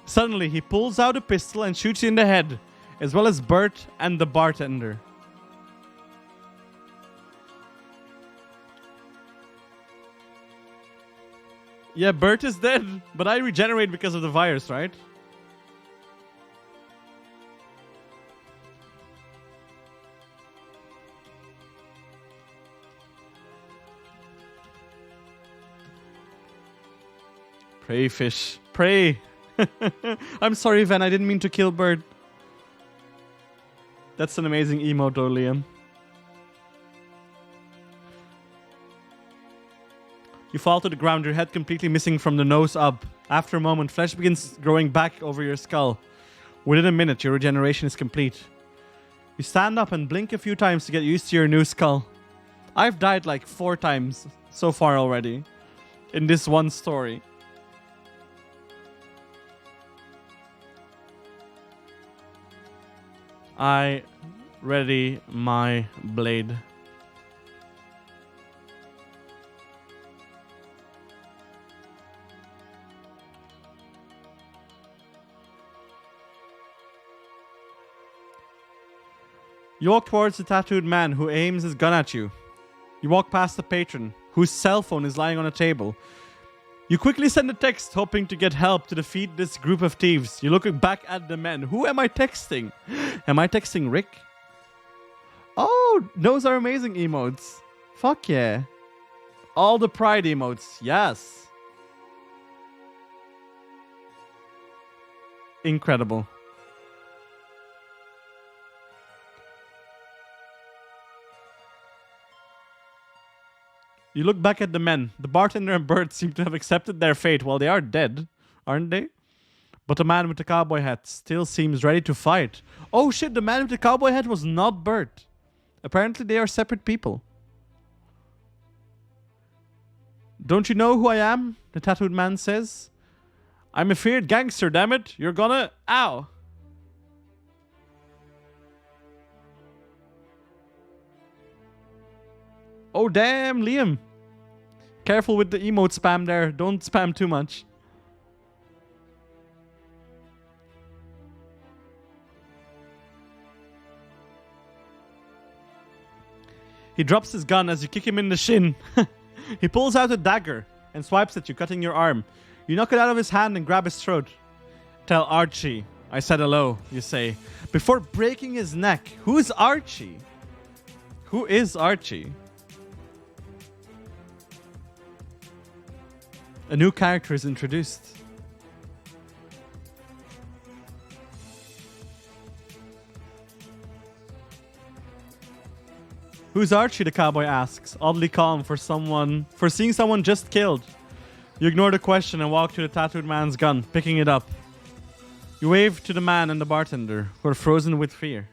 Suddenly, he pulls out a pistol and shoots you in the head, as well as Bert and the bartender. Yeah, Bert is dead, but I regenerate because of the virus, right? Pray, fish. Pray. I'm sorry, Ven. I didn't mean to kill Bert. That's an amazing emote, though, Liam. You fall to the ground, your head completely missing from the nose up. After a moment, flesh begins growing back over your skull. Within a minute, your regeneration is complete. You stand up and blink a few times to get used to your new skull. I've died like 4 times so far already in this one story. I ready my blade. You walk towards the tattooed man who aims his gun at you. You walk past the patron whose cell phone is lying on a table. You quickly send a text hoping to get help to defeat this group of thieves. You look back at the men. Who am I texting? Am I texting Rick? Oh, those are amazing emotes. Fuck yeah. All the pride emotes. Yes. Incredible. You look back at the men. The bartender and Bert seem to have accepted their fate. Well, they are dead, aren't they? But the man with the cowboy hat still seems ready to fight. Oh shit, the man with the cowboy hat was not Bert. Apparently they are separate people. Don't you know who I am? The tattooed man says. I'm a feared gangster, damn it. You're gonna... Ow. Oh damn, Liam. Careful with the emote spam there. Don't spam too much. He drops his gun as you kick him in the shin. He pulls out a dagger and swipes at you, cutting your arm. You knock it out of his hand and grab his throat. Tell Archie I said hello, you say. Before breaking his neck. Who's Archie? Who is Archie? A new character is introduced. Who's Archie? The cowboy asks, oddly calm for seeing someone just killed. You ignore the question and walk to the tattooed man's gun, picking it up. You wave to the man and the bartender, who are frozen with fear.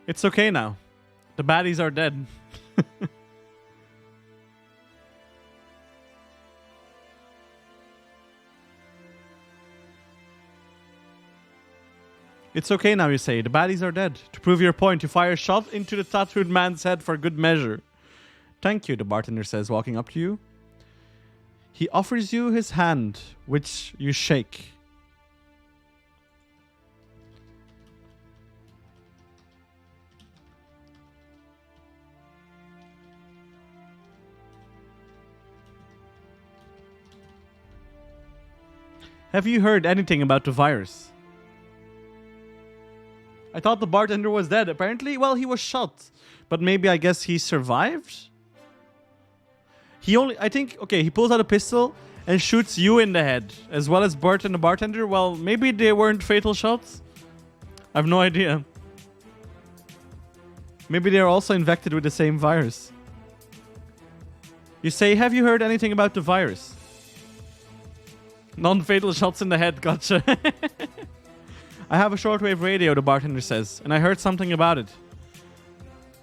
It's okay now. The baddies are dead. It's okay now, you say. The baddies are dead. To prove your point, you fire a shot into the tattooed man's head for good measure. Thank you, the bartender says, walking up to you. He offers you his hand, which you shake. Have you heard anything about the virus? I thought the bartender was dead. Apparently, well, he was shot. But maybe, I guess, he survived? He pulls out a pistol and shoots you in the head, as well as Bert and the bartender. Well, maybe they weren't fatal shots? I have no idea. Maybe they're also infected with the same virus. You say, have you heard anything about the virus? Non-fatal shots in the head, gotcha. I have a shortwave radio, the bartender says, and I heard something about it.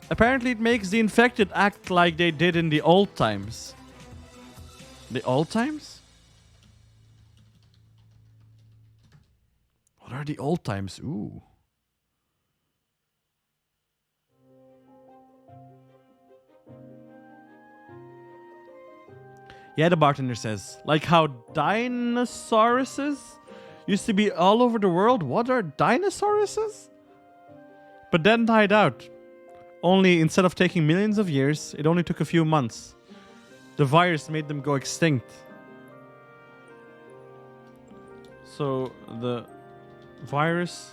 Apparently it makes the infected act like they did in the old times. The old times? What are the old times? Ooh. Yeah, the bartender says. Like how dinosauruses used to be all over the world. What are dinosauruses? But then died out. Only instead of taking millions of years, it only took a few months. The virus made them go extinct. So the virus...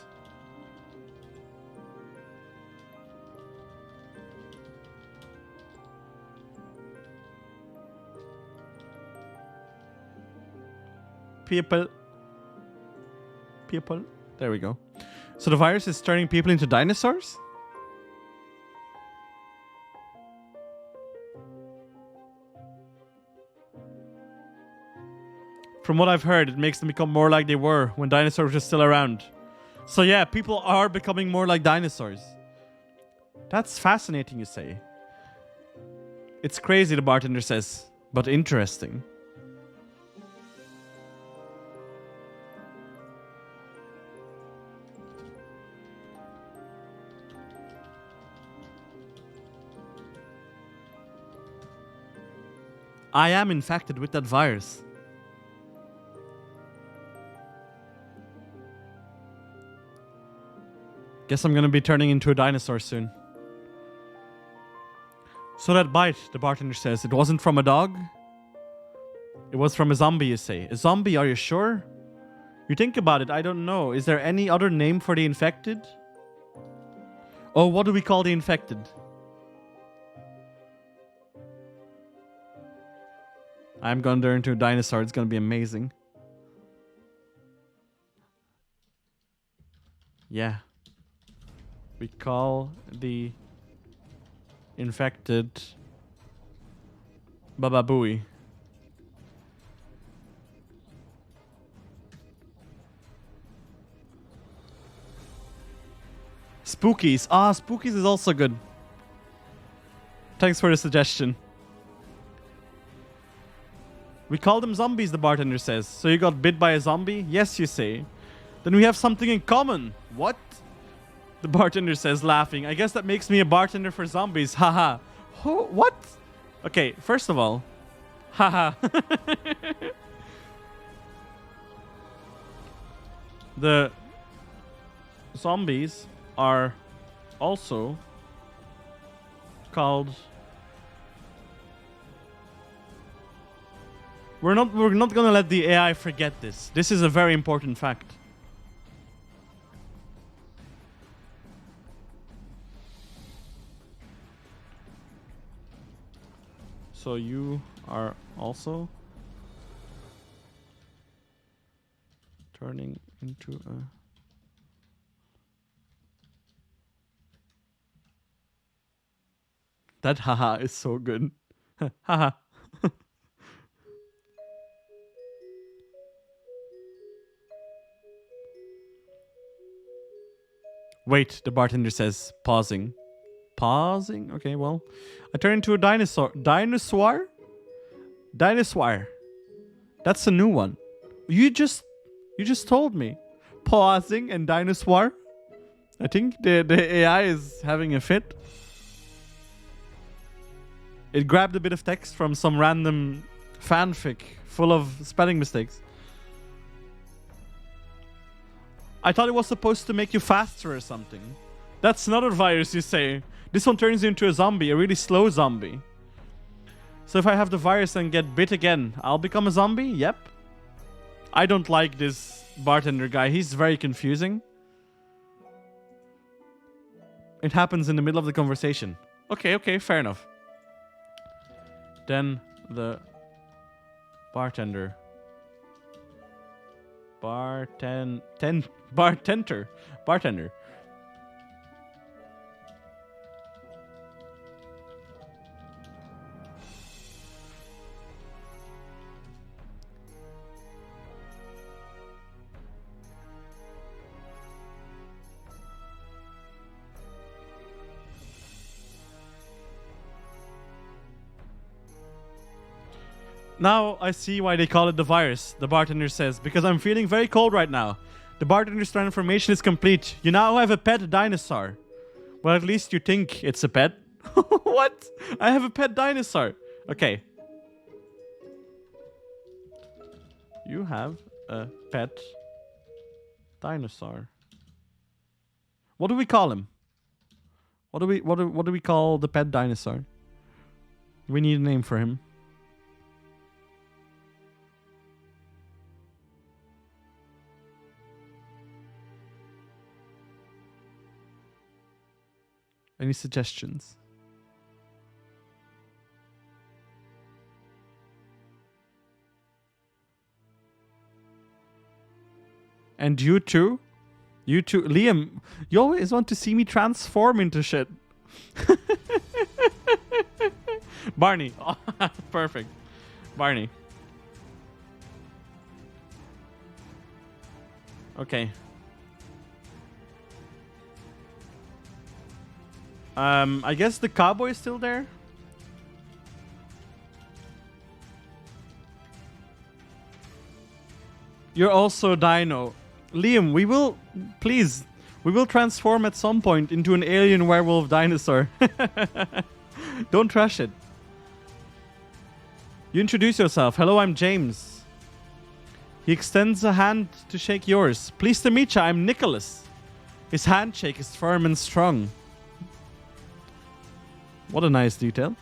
People. There we go. So the virus is turning people into dinosaurs? From what I've heard, it makes them become more like they were when dinosaurs were still around. So yeah, people are becoming more like dinosaurs. That's fascinating, you say. It's crazy, the bartender says, but interesting. I am infected with that virus. Guess I'm gonna be turning into a dinosaur soon. So that bite, the bartender says, it wasn't from a dog? It was from a zombie, you say. A zombie, are you sure? You think about it, I don't know. Is there any other name for the infected? Oh, what do we call the infected? I'm gonna turn into a dinosaur. It's gonna be amazing. Yeah. We call the infected Baba Booey. Spookies. Ah, Spookies is also good. Thanks for the suggestion. We call them zombies, the bartender says. So you got bit by a zombie? Yes, you say. Then we have something in common. What? The bartender says, laughing. I guess that makes me a bartender for zombies. Haha. What? Okay, first of all. Haha. The zombies are also called. We're not gonna let the AI forget this. This is a very important fact. So you are also turning into a... That haha is so good. Haha. Wait, the bartender says, pausing. Pausing? Okay, well. I turn into a dinosaur. Dinosaur? Dinosaur. That's a new one. You just told me. Pausing and dinosaur. I think the AI is having a fit. It grabbed a bit of text from some random fanfic full of spelling mistakes. I thought it was supposed to make you faster or something. That's not a virus, you say. This one turns you into a zombie, a really slow zombie. So if I have the virus and get bit again, I'll become a zombie? Yep. I don't like this bartender guy. He's very confusing. It happens in the middle of the conversation. Okay, fair enough. Then the bartender. Bartender. Now I see why they call it the virus, the bartender says, because I'm feeling very cold right now. The bartender's transformation is complete. You now have a pet dinosaur. Well, at least you think it's a pet. What? I have a pet dinosaur. Okay. You have a pet dinosaur. What do we call him? What do we call the pet dinosaur? We need a name for him. Any suggestions? And you too? You too? Liam, you always want to see me transform into shit. Barney. Oh, perfect. Barney. Okay. I guess the cowboy is still there. You're also Dino. Liam, we will transform at some point into an alien werewolf dinosaur. Don't trash it. You introduce yourself. Hello, I'm James. He extends a hand to shake yours. Pleased to meet you, I'm Nicholas. His handshake is firm and strong. What a nice detail.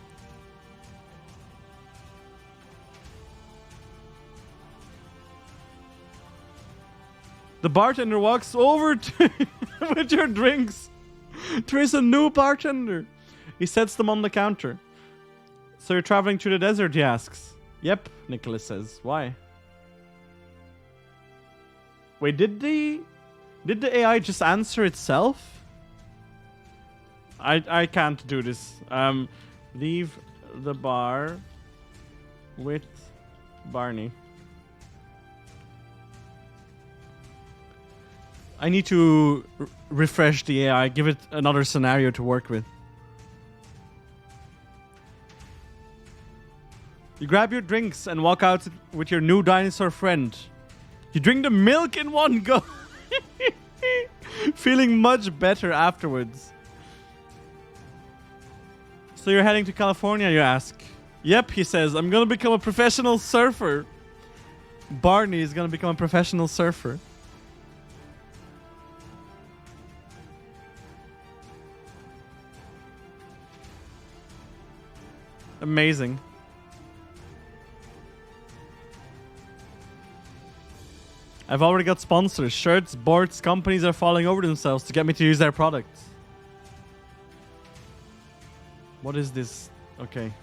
The bartender walks over to with your drinks. There is a new bartender. He sets them on the counter. So you're traveling through the desert, he asks. Yep, Nicholas says. Why? Wait, did the AI just answer itself? I can't do this. Leave the bar with Barney. I need to refresh the AI, give it another scenario to work with. You grab your drinks and walk out with your new dinosaur friend. You drink the milk in one go. Feeling much better afterwards. So you're heading to California, you ask? Yep, he says. I'm going to become a professional surfer. Barney is going to become a professional surfer. Amazing. I've already got sponsors. Shirts, boards, companies are falling over themselves to get me to use their products. What is this? Okay.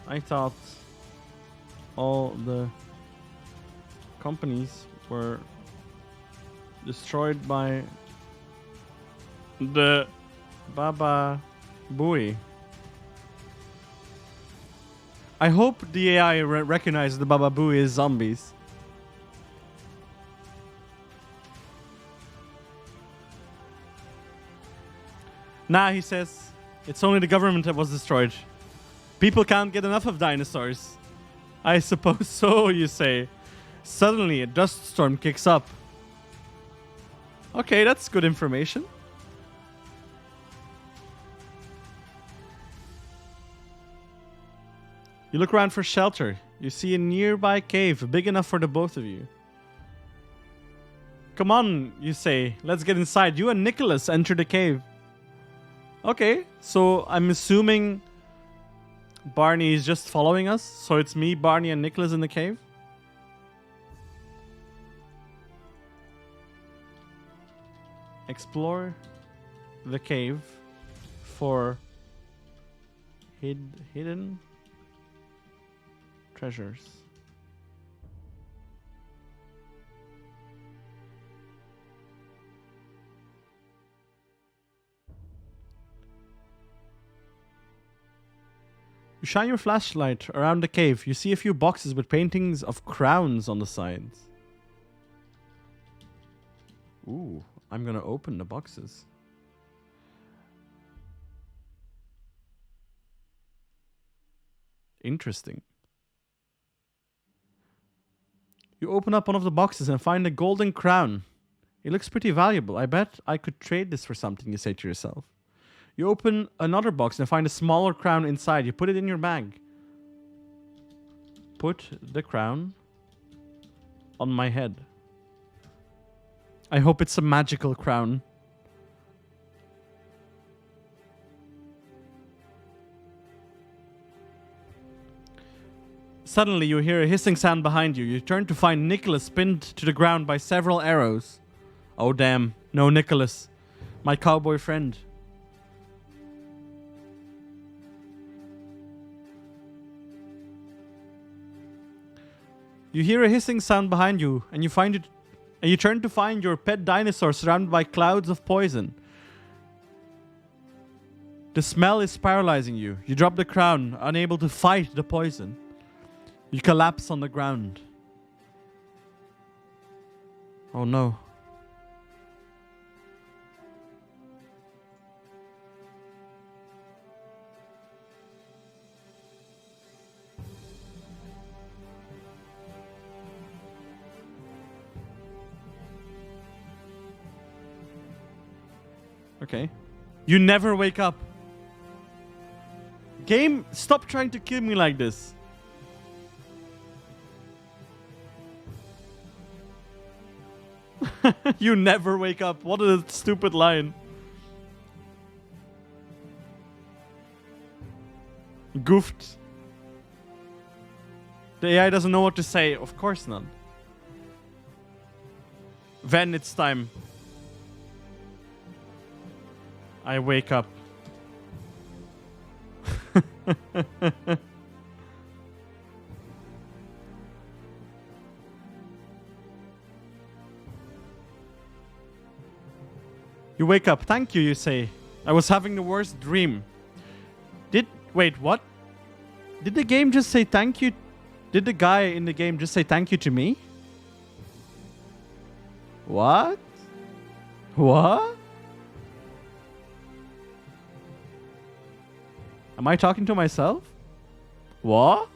I thought all the companies were destroyed by the Baba Booey. I hope the AI recognizes the Baba Booey as zombies. Nah, he says, it's only the government that was destroyed. People can't get enough of dinosaurs. I suppose so, you say. Suddenly, a dust storm kicks up. Okay, that's good information. You look around for shelter. You see a nearby cave, big enough for the both of you. Come on, you say. Let's get inside. You and Nicholas enter the cave. Okay, so I'm assuming Barney is just following us. So it's me, Barney, and Nicholas in the cave. Explore the cave for hidden treasures. You shine your flashlight around the cave. You see a few boxes with paintings of crowns on the sides. Ooh, I'm gonna open the boxes. Interesting. You open up one of the boxes and find a golden crown. It looks pretty valuable. I bet I could trade this for something, you say to yourself. You open another box and find a smaller crown inside. You put it in your bag. Put the crown on my head. I hope it's a magical crown. Suddenly, you hear a hissing sound behind you. You turn to find Nicholas pinned to the ground by several arrows. Oh, damn. No, Nicholas. My cowboy friend. You hear a hissing sound behind you, and you turn to find your pet dinosaur surrounded by clouds of poison. The smell is paralyzing you. You drop the crown, unable to fight the poison. You collapse on the ground. Oh no. Okay. You never wake up. Game, stop trying to kill me like this. You never wake up. What a stupid line. Goofed. The AI doesn't know what to say. Of course not. Then it's time. I wake up. You wake up. Thank you, you say. I was having the worst dream. Wait, what? Did the game just say thank you? Did the guy in the game just say thank you to me? What? What? Am I talking to myself? What?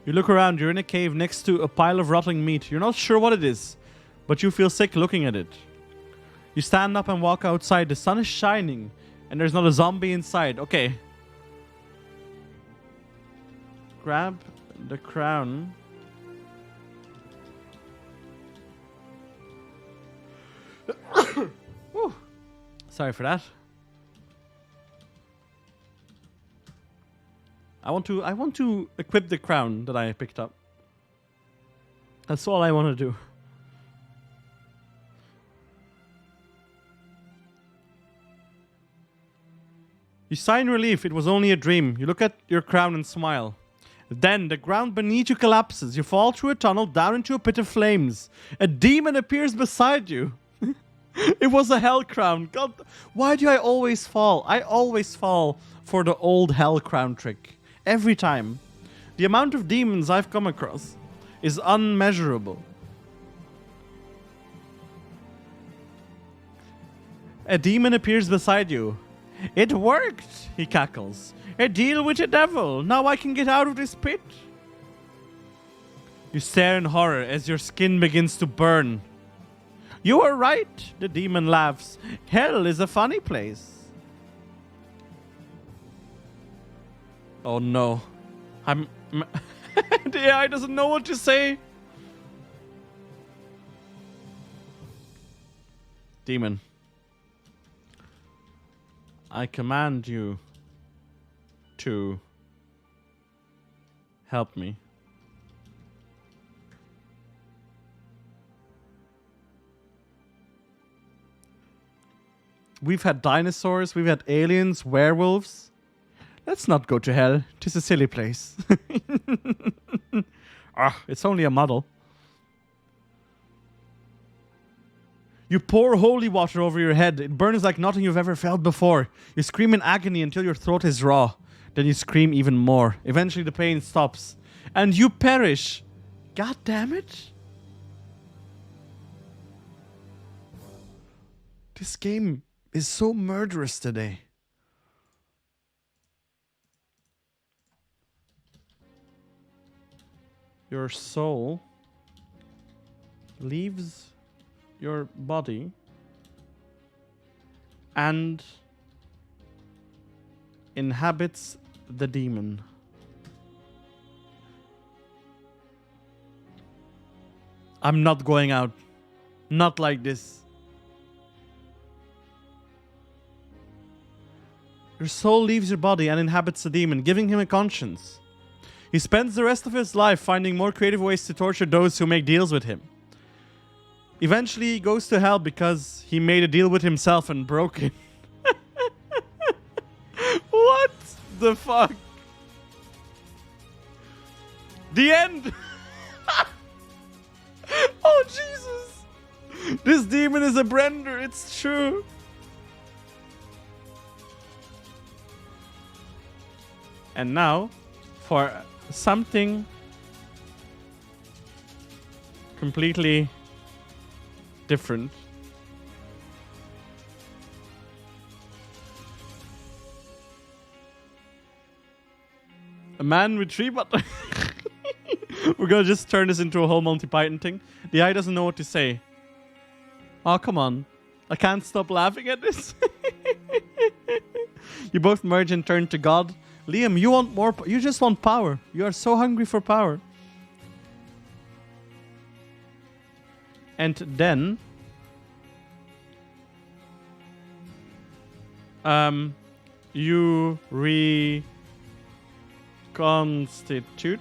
You look around, you're in a cave next to a pile of rotting meat. You're not sure what it is, but you feel sick looking at it. You stand up and walk outside. The sun is shining, and there's not a zombie inside. Okay. grab the crown. Whew. Sorry for that. I want to equip the crown that I picked up. That's all I want to do. You sigh in relief. It was only a dream. You look at your crown and smile. Then the ground beneath you collapses. You fall through a tunnel down into a pit of flames. A demon appears beside you. It was a hell crown. God, why do I always fall? I always fall for the old hell crown trick. Every time. The amount of demons I've come across is unmeasurable. A demon appears beside you. It worked, he cackles. A deal with the devil. Now I can get out of this pit. You stare in horror as your skin begins to burn. You are right, the demon laughs. Hell is a funny place. Oh no. The AI doesn't know what to say. Demon. I command you to help me. We've had dinosaurs, we've had aliens, werewolves. Let's not go to hell. 'Tis a silly place. It's only a muddle. You pour holy water over your head. It burns like nothing you've ever felt before. You scream in agony until your throat is raw. Then you scream even more. Eventually the pain stops. And you perish. God damn it. This game is so murderous today. Your soul leaves your body and inhabits the demon. I'm not going out. Not like this. Your soul leaves your body and inhabits the demon, giving him a conscience. He spends the rest of his life finding more creative ways to torture those who make deals with him. Eventually, he goes to hell because he made a deal with himself and broke it. What the fuck? The end! Oh, Jesus! This demon is a Brender, it's true. And now, for something completely different. A man with 3 buttons. We're gonna just turn this into a whole Monty Python thing. The AI doesn't know what to say. Oh, come on. I can't stop laughing at this. You both merge and turn to God. Liam, you want more. You just want power. You are so hungry for power. And then you reconstitute.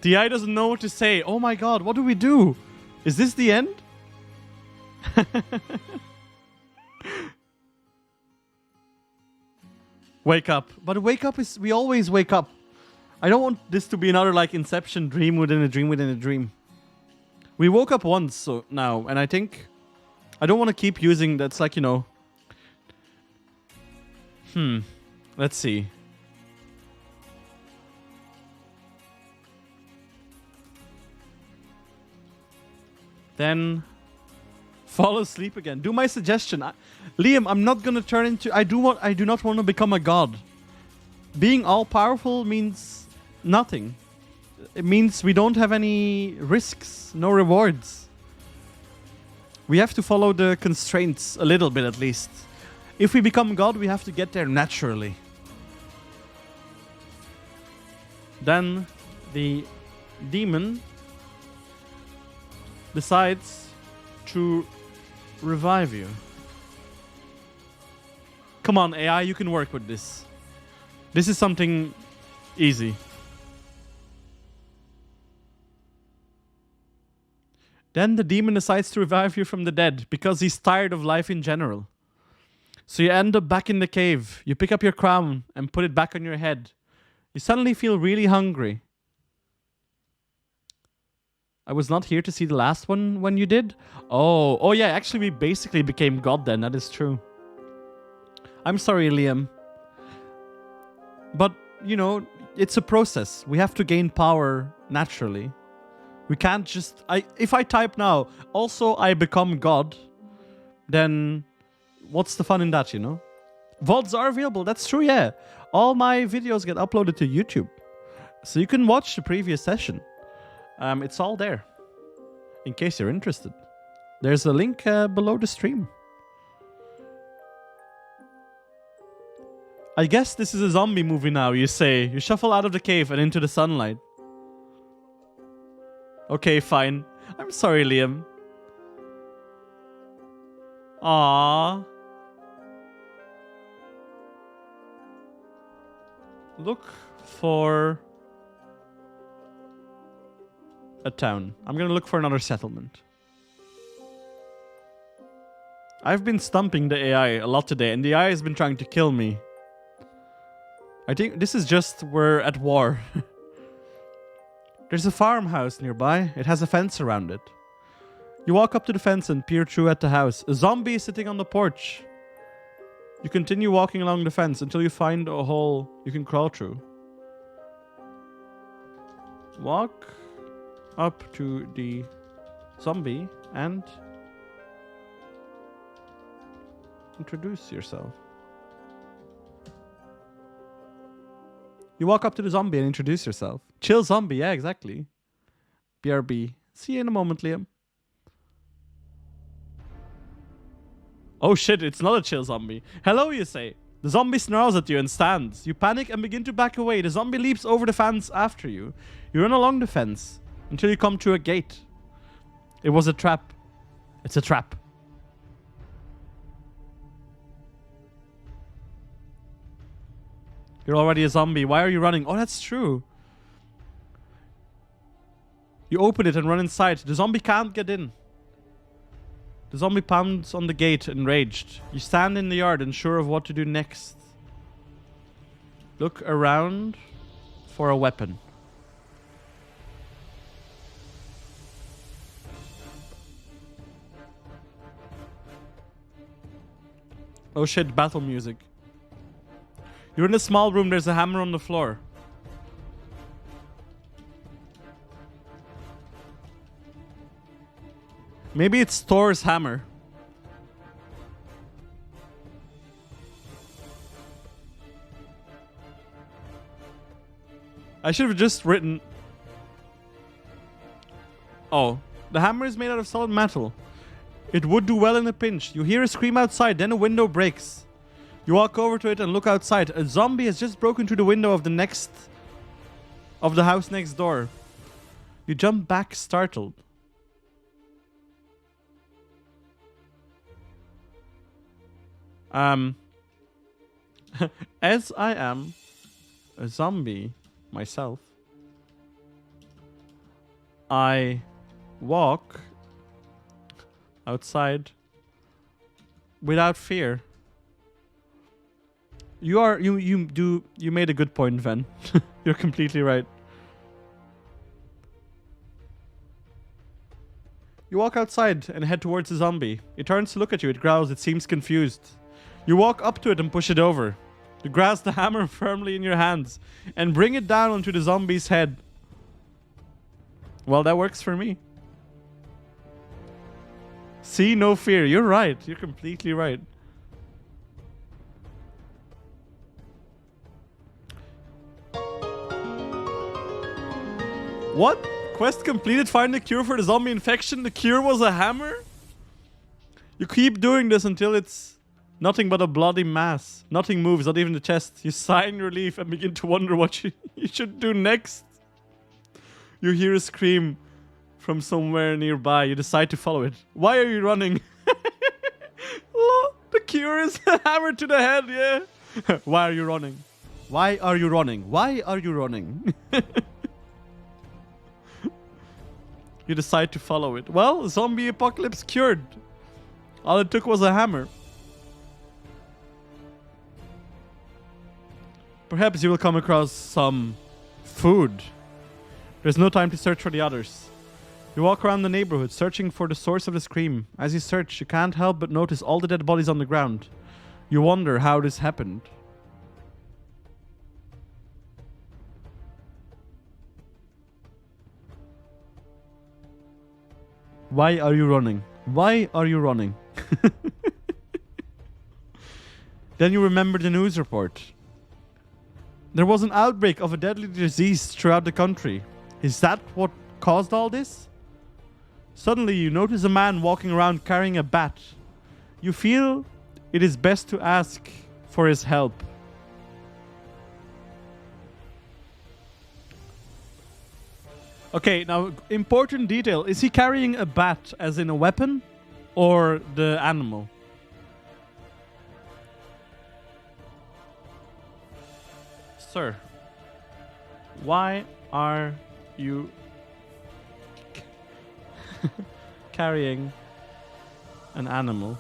The AI doesn't know what to say. Oh my god, what do we do? Is this the end? Wake up. But wake up is... We always wake up. I don't want this to be another like Inception dream within a dream within a dream. We woke up once so now, and I think... I don't want to keep using... That's like, you know... Let's see. Then... fall asleep again. Do my suggestion. Liam, I'm not gonna turn into... I do not want to become a god. Being all-powerful means nothing. It means we don't have any risks, no rewards. We have to follow the constraints a little bit at least. If we become God, we have to get there naturally. Then the demon decides to revive you. Come on, AI, you can work with this. This is something easy. Then the demon decides to revive you from the dead because he's tired of life in general. So you end up back in the cave. You pick up your crown and put it back on your head. You suddenly feel really hungry. I was not here to see the last one when you did? Oh yeah, actually we basically became God then, that is true. I'm sorry, Liam. But, you know, it's a process. We have to gain power naturally. We can't just... If I type now, also I become God, then what's the fun in that, you know? VODs are available, that's true, yeah. All my videos get uploaded to YouTube. So you can watch the previous session. It's all there. In case you're interested. There's a link below the stream. I guess this is a zombie movie now, you say. You shuffle out of the cave and into the sunlight. Okay, fine. I'm sorry, Liam. Aww. Look for a town. I'm gonna look for another settlement. I've been stumping the AI a lot today, and the AI has been trying to kill me. I think this is just we're at war. There's a farmhouse nearby. It has a fence around it. You walk up to the fence and peer through at the house. A zombie is sitting on the porch. You continue walking along the fence until you find a hole you can crawl through. Walk up to the zombie and introduce yourself. You walk up to the zombie and introduce yourself. Chill zombie, yeah, exactly. BRB. See you in a moment, Liam. Oh shit, it's not a chill zombie. Hello, you say. The zombie snarls at you and stands. You panic and begin to back away. The zombie leaps over the fence after you. You run along the fence until you come to a gate. It was a trap. It's a trap. You're already a zombie. Why are you running? Oh, that's true. You open it and run inside. The zombie can't get in. The zombie pounds on the gate, enraged. You stand in the yard, unsure of what to do next. Look around for a weapon. Oh shit, battle music. You're in a small room, there's a hammer on the floor. Maybe it's Thor's hammer. I should have just written... Oh, the hammer is made out of solid metal. It would do well in a pinch. You hear a scream outside, then a window breaks. You walk over to it and look outside. A zombie has just broken through the window of the house next door. You jump back, startled. As I am a zombie myself, I walk outside without fear. You made a good point, Ven. You're completely right. You walk outside and head towards the zombie. It turns to look at you. It growls. It seems confused. You walk up to it and push it over. You grasp the hammer firmly in your hands and bring it down onto the zombie's head. Well, that works for me. See, no fear. You're right. You're completely right. What? Quest completed. Find the cure for the zombie infection. The cure was a hammer? You keep doing this until it's Nothing but a bloody mass. Nothing moves, not even the chest. You sigh in relief and begin to wonder what you should do next. You hear a scream from somewhere nearby. You decide to follow it. Why are you running? Oh, the cure is a hammer to the head, yeah. Why are you running? Why are you running? Why are you running? You decide to follow it. Well, zombie apocalypse cured. All it took was a hammer. Perhaps you will come across some food. There's no time to search for the others. You walk around the neighborhood, searching for the source of the scream. As you search, you can't help but notice all the dead bodies on the ground. You wonder how this happened. Why are you running? Why are you running? Then you remember the news report. There was an outbreak of a deadly disease throughout the country. Is that what caused all this? Suddenly you notice a man walking around carrying a bat. You feel it is best to ask for his help. Okay, now important detail. Is he carrying a bat as in a weapon or the animal? Sir, why are you carrying an animal?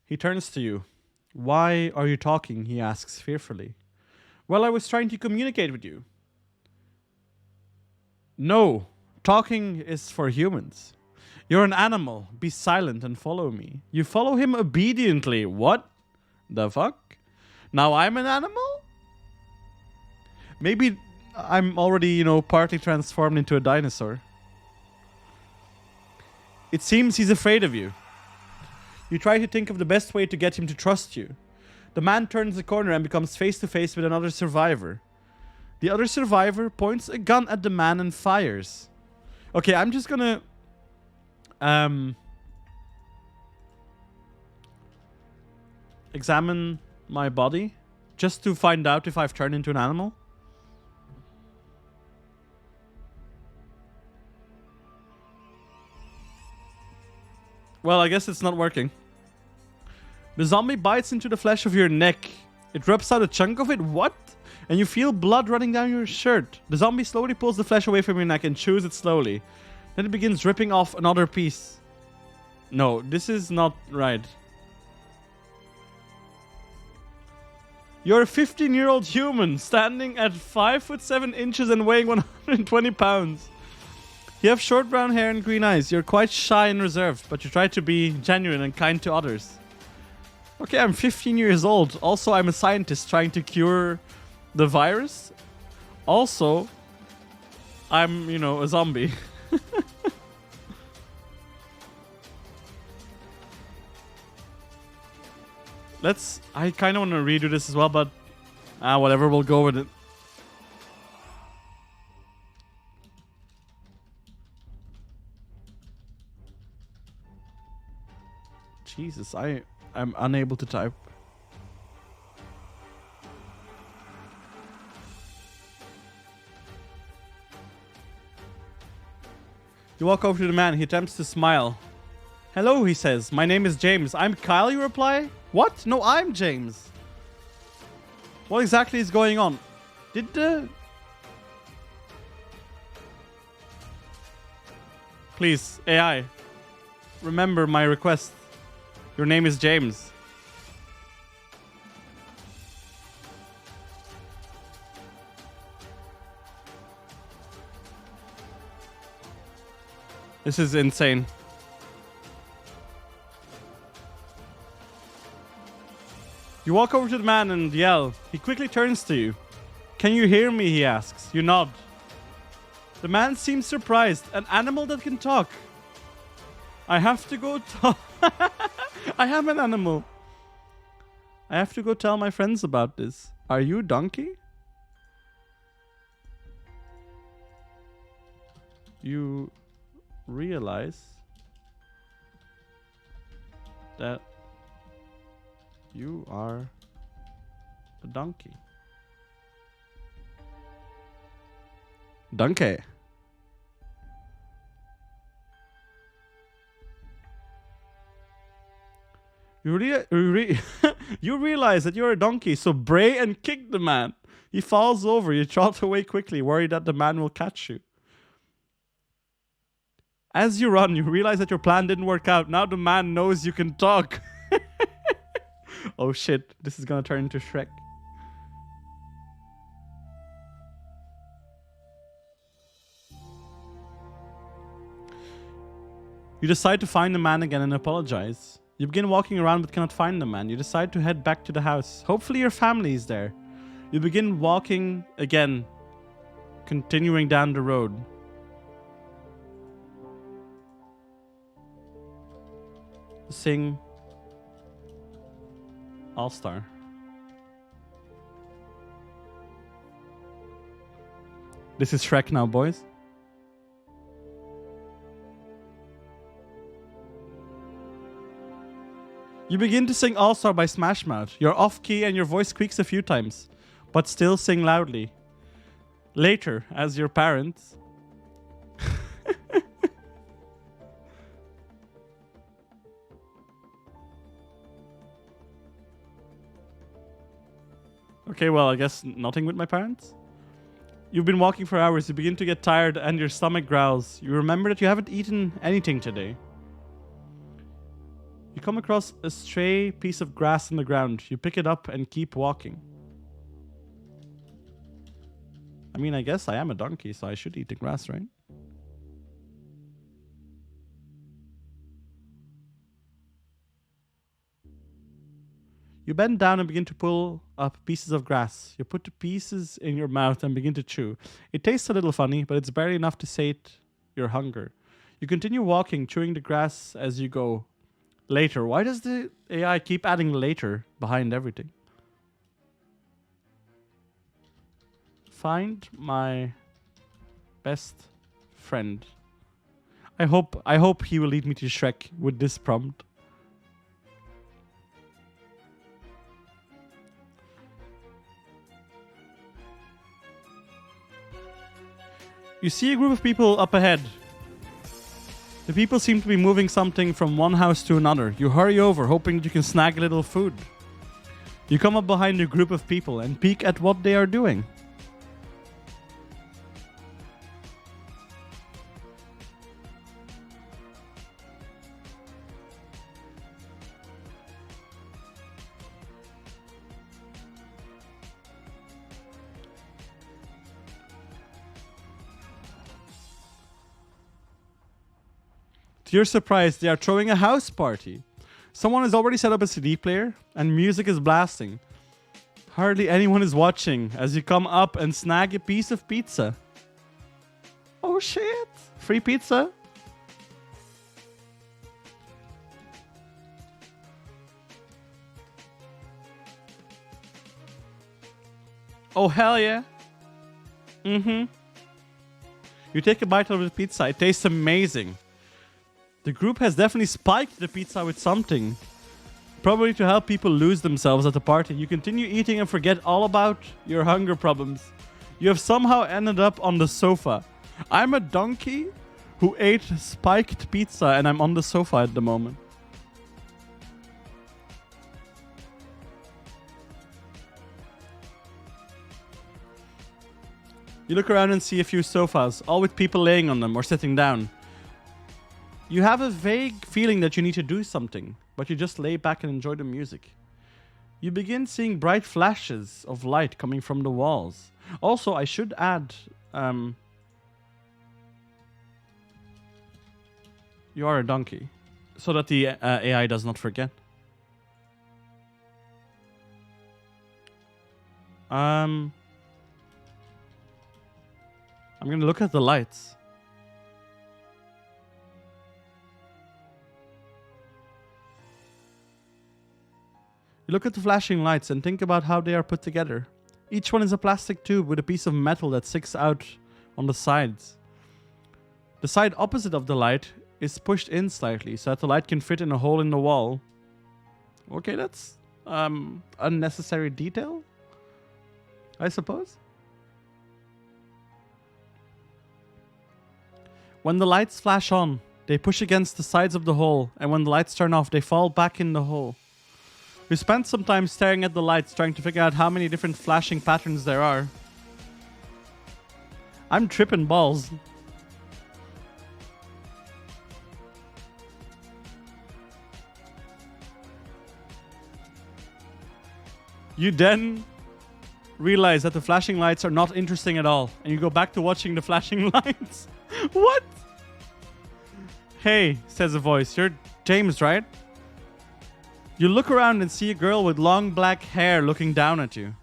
He turns to you. Why are you talking? He asks fearfully. Well, I was trying to communicate with you. No, talking is for humans. You're an animal. Be silent and follow me. You follow him obediently. What the fuck? Now I'm an animal? Maybe I'm already, partly transformed into a dinosaur. It seems he's afraid of you. You try to think of the best way to get him to trust you. The man turns the corner and becomes face to face with another survivor. The other survivor points a gun at the man and fires. Okay, I'm just gonna... examine my body just to find out if I've turned into an animal. Well, I guess it's not working. The zombie bites into the flesh of your neck. It rips out a chunk of it. What? And you feel blood running down your shirt. The zombie slowly pulls the flesh away from your neck and chews it slowly. Then it begins ripping off another piece. No, this is not right. You're a 15-year-old human standing at 5'7" and weighing 120 pounds. You have short brown hair and green eyes. You're quite shy and reserved, but you try to be genuine and kind to others. Okay, I'm 15 years old. Also, I'm a scientist trying to cure the virus. Also, I'm, a zombie. I kind of want to redo this as well, but whatever, we'll go with it. Jesus, I'm unable to type. You walk over to the man. He attempts to smile. Hello, he says. My name is James. I'm Kyle, you reply. What? No, I'm James. What exactly is going on? Please, AI. Remember my request. Your name is James. This is insane. You walk over to the man and yell. He quickly turns to you. Can you hear me? He asks. You nod. The man seems surprised. An animal that can talk. I have to go I am an animal. I have to go tell my friends about this. Are you a donkey? You realize that you are a donkey. Donkey. You you realize that you're a donkey, so bray and kick the man. He falls over. You trot away quickly, worried that the man will catch you. As you run, you realize that your plan didn't work out. Now the man knows you can talk. Oh shit, this is gonna turn into Shrek. You decide to find the man again and apologize. You begin walking around but cannot find the man. You decide to head back to the house. Hopefully your family is there. You begin walking again, continuing down the road. Sing All-Star. This is Shrek now, boys. You begin to sing All-Star by Smash Mouth. You're off-key and your voice squeaks a few times, but still sing loudly. Later, as your parents... Okay, well, I guess nothing with my parents. You've been walking for hours, you begin to get tired and your stomach growls. You remember that you haven't eaten anything today. You come across a stray piece of grass on the ground. You pick it up and keep walking. I mean, I guess I am a donkey, so I should eat the grass, right? You bend down and begin to pull up pieces of grass. You put the pieces in your mouth and begin to chew. It tastes a little funny, but it's barely enough to sate your hunger. You continue walking, chewing the grass as you go. Later. Why does the AI keep adding later behind everything? Find my best friend. I hope he will lead me to Shrek with this prompt. You see a group of people up ahead. The people seem to be moving something from one house to another. You hurry over, hoping that you can snag a little food. You come up behind a group of people and peek at what they are doing. To your surprise, they are throwing a house party. Someone has already set up a CD player and music is blasting. Hardly anyone is watching as you come up and snag a piece of pizza. Oh shit! Free pizza? Oh hell yeah! You take a bite out of the pizza. It tastes amazing. The group has definitely spiked the pizza with something. Probably to help people lose themselves at the party. You continue eating and forget all about your hunger problems. You have somehow ended up on the sofa. I'm a donkey who ate spiked pizza and I'm on the sofa at the moment. You look around and see a few sofas, all with people laying on them or sitting down. You have a vague feeling that you need to do something, but you just lay back and enjoy the music. You begin seeing bright flashes of light coming from the walls. Also, I should add, you are a donkey, so that the AI does not forget. I'm going to look at the lights. Look at the flashing lights and think about how they are put together. Each one is a plastic tube with a piece of metal that sticks out on the sides. The side opposite of the light is pushed in slightly so that the light can fit in a hole in the wall. Okay, that's unnecessary detail, I suppose. When the lights flash on, they push against the sides of the hole, and when the lights turn off, they fall back in the hole. We spent some time staring at the lights, trying to figure out how many different flashing patterns there are. I'm tripping balls. You then realize that the flashing lights are not interesting at all, and you go back to watching the flashing lights. What? Hey, says a voice. You're James, right? You look around and see a girl with long black hair looking down at you.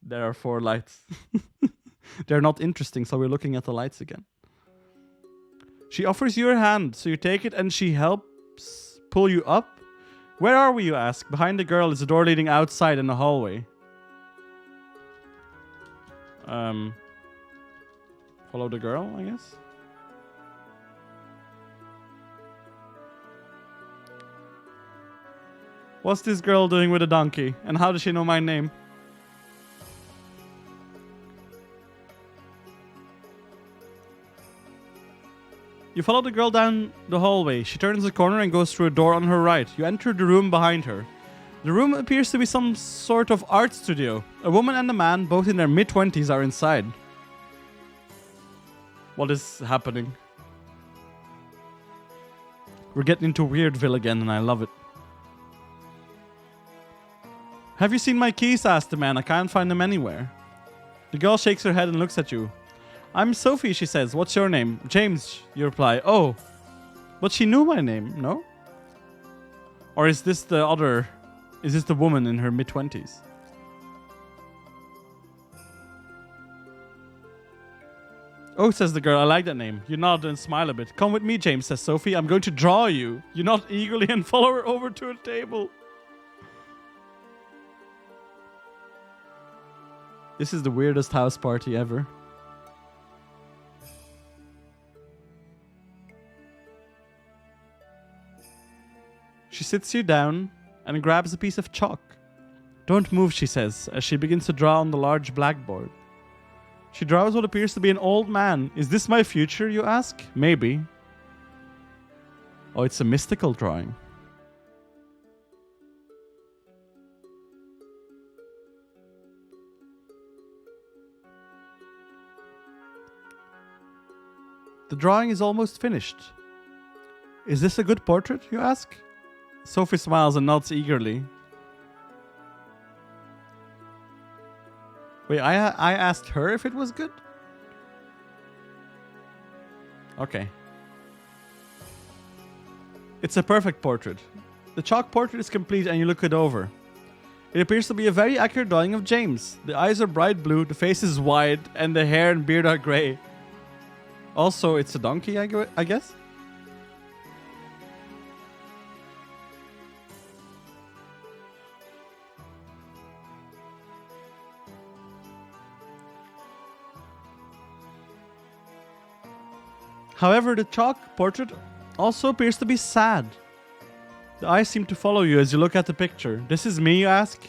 There are 4 lights. They're not interesting, so we're looking at the lights again. She offers you her hand, so you take it and she helps pull you up. Where are we, you ask? Behind the girl is a door leading outside in the hallway. Follow the girl, I guess. What's this girl doing with a donkey? And how does she know my name? You follow the girl down the hallway. She turns the corner and goes through a door on her right. You enter the room behind her. The room appears to be some sort of art studio. A woman and a man, both in their mid-20s, are inside. What is happening? We're getting into Weirdville again, and I love it. Have you seen my keys? Asked the man. I can't find them anywhere. The girl shakes her head and looks at you. I'm Sophie, she says. What's your name? James, you reply. Oh, but she knew my name, no? Or is this the other... Is this the woman in her mid-20s? Oh, says the girl, I like that name. You nod and smile a bit. Come with me, James, says Sophie. I'm going to draw you. You nod eagerly and follow her over to a table. This is the weirdest house party ever. She sits you down and grabs a piece of chalk. Don't move, she says, as she begins to draw on the large blackboard. She draws what appears to be an old man. Is this my future, you ask? Maybe. Oh, it's a mystical drawing. The drawing is almost finished. Is this a good portrait, you ask? Sophie smiles and nods eagerly. Wait, I asked her if it was good? Okay. It's a perfect portrait. The chalk portrait is complete and you look it over. It appears to be a very accurate drawing of James. The eyes are bright blue, the face is wide, and the hair and beard are grey. Also, it's a donkey, I guess? However, the chalk portrait also appears to be sad. The eyes seem to follow you as you look at the picture. This is me, you ask?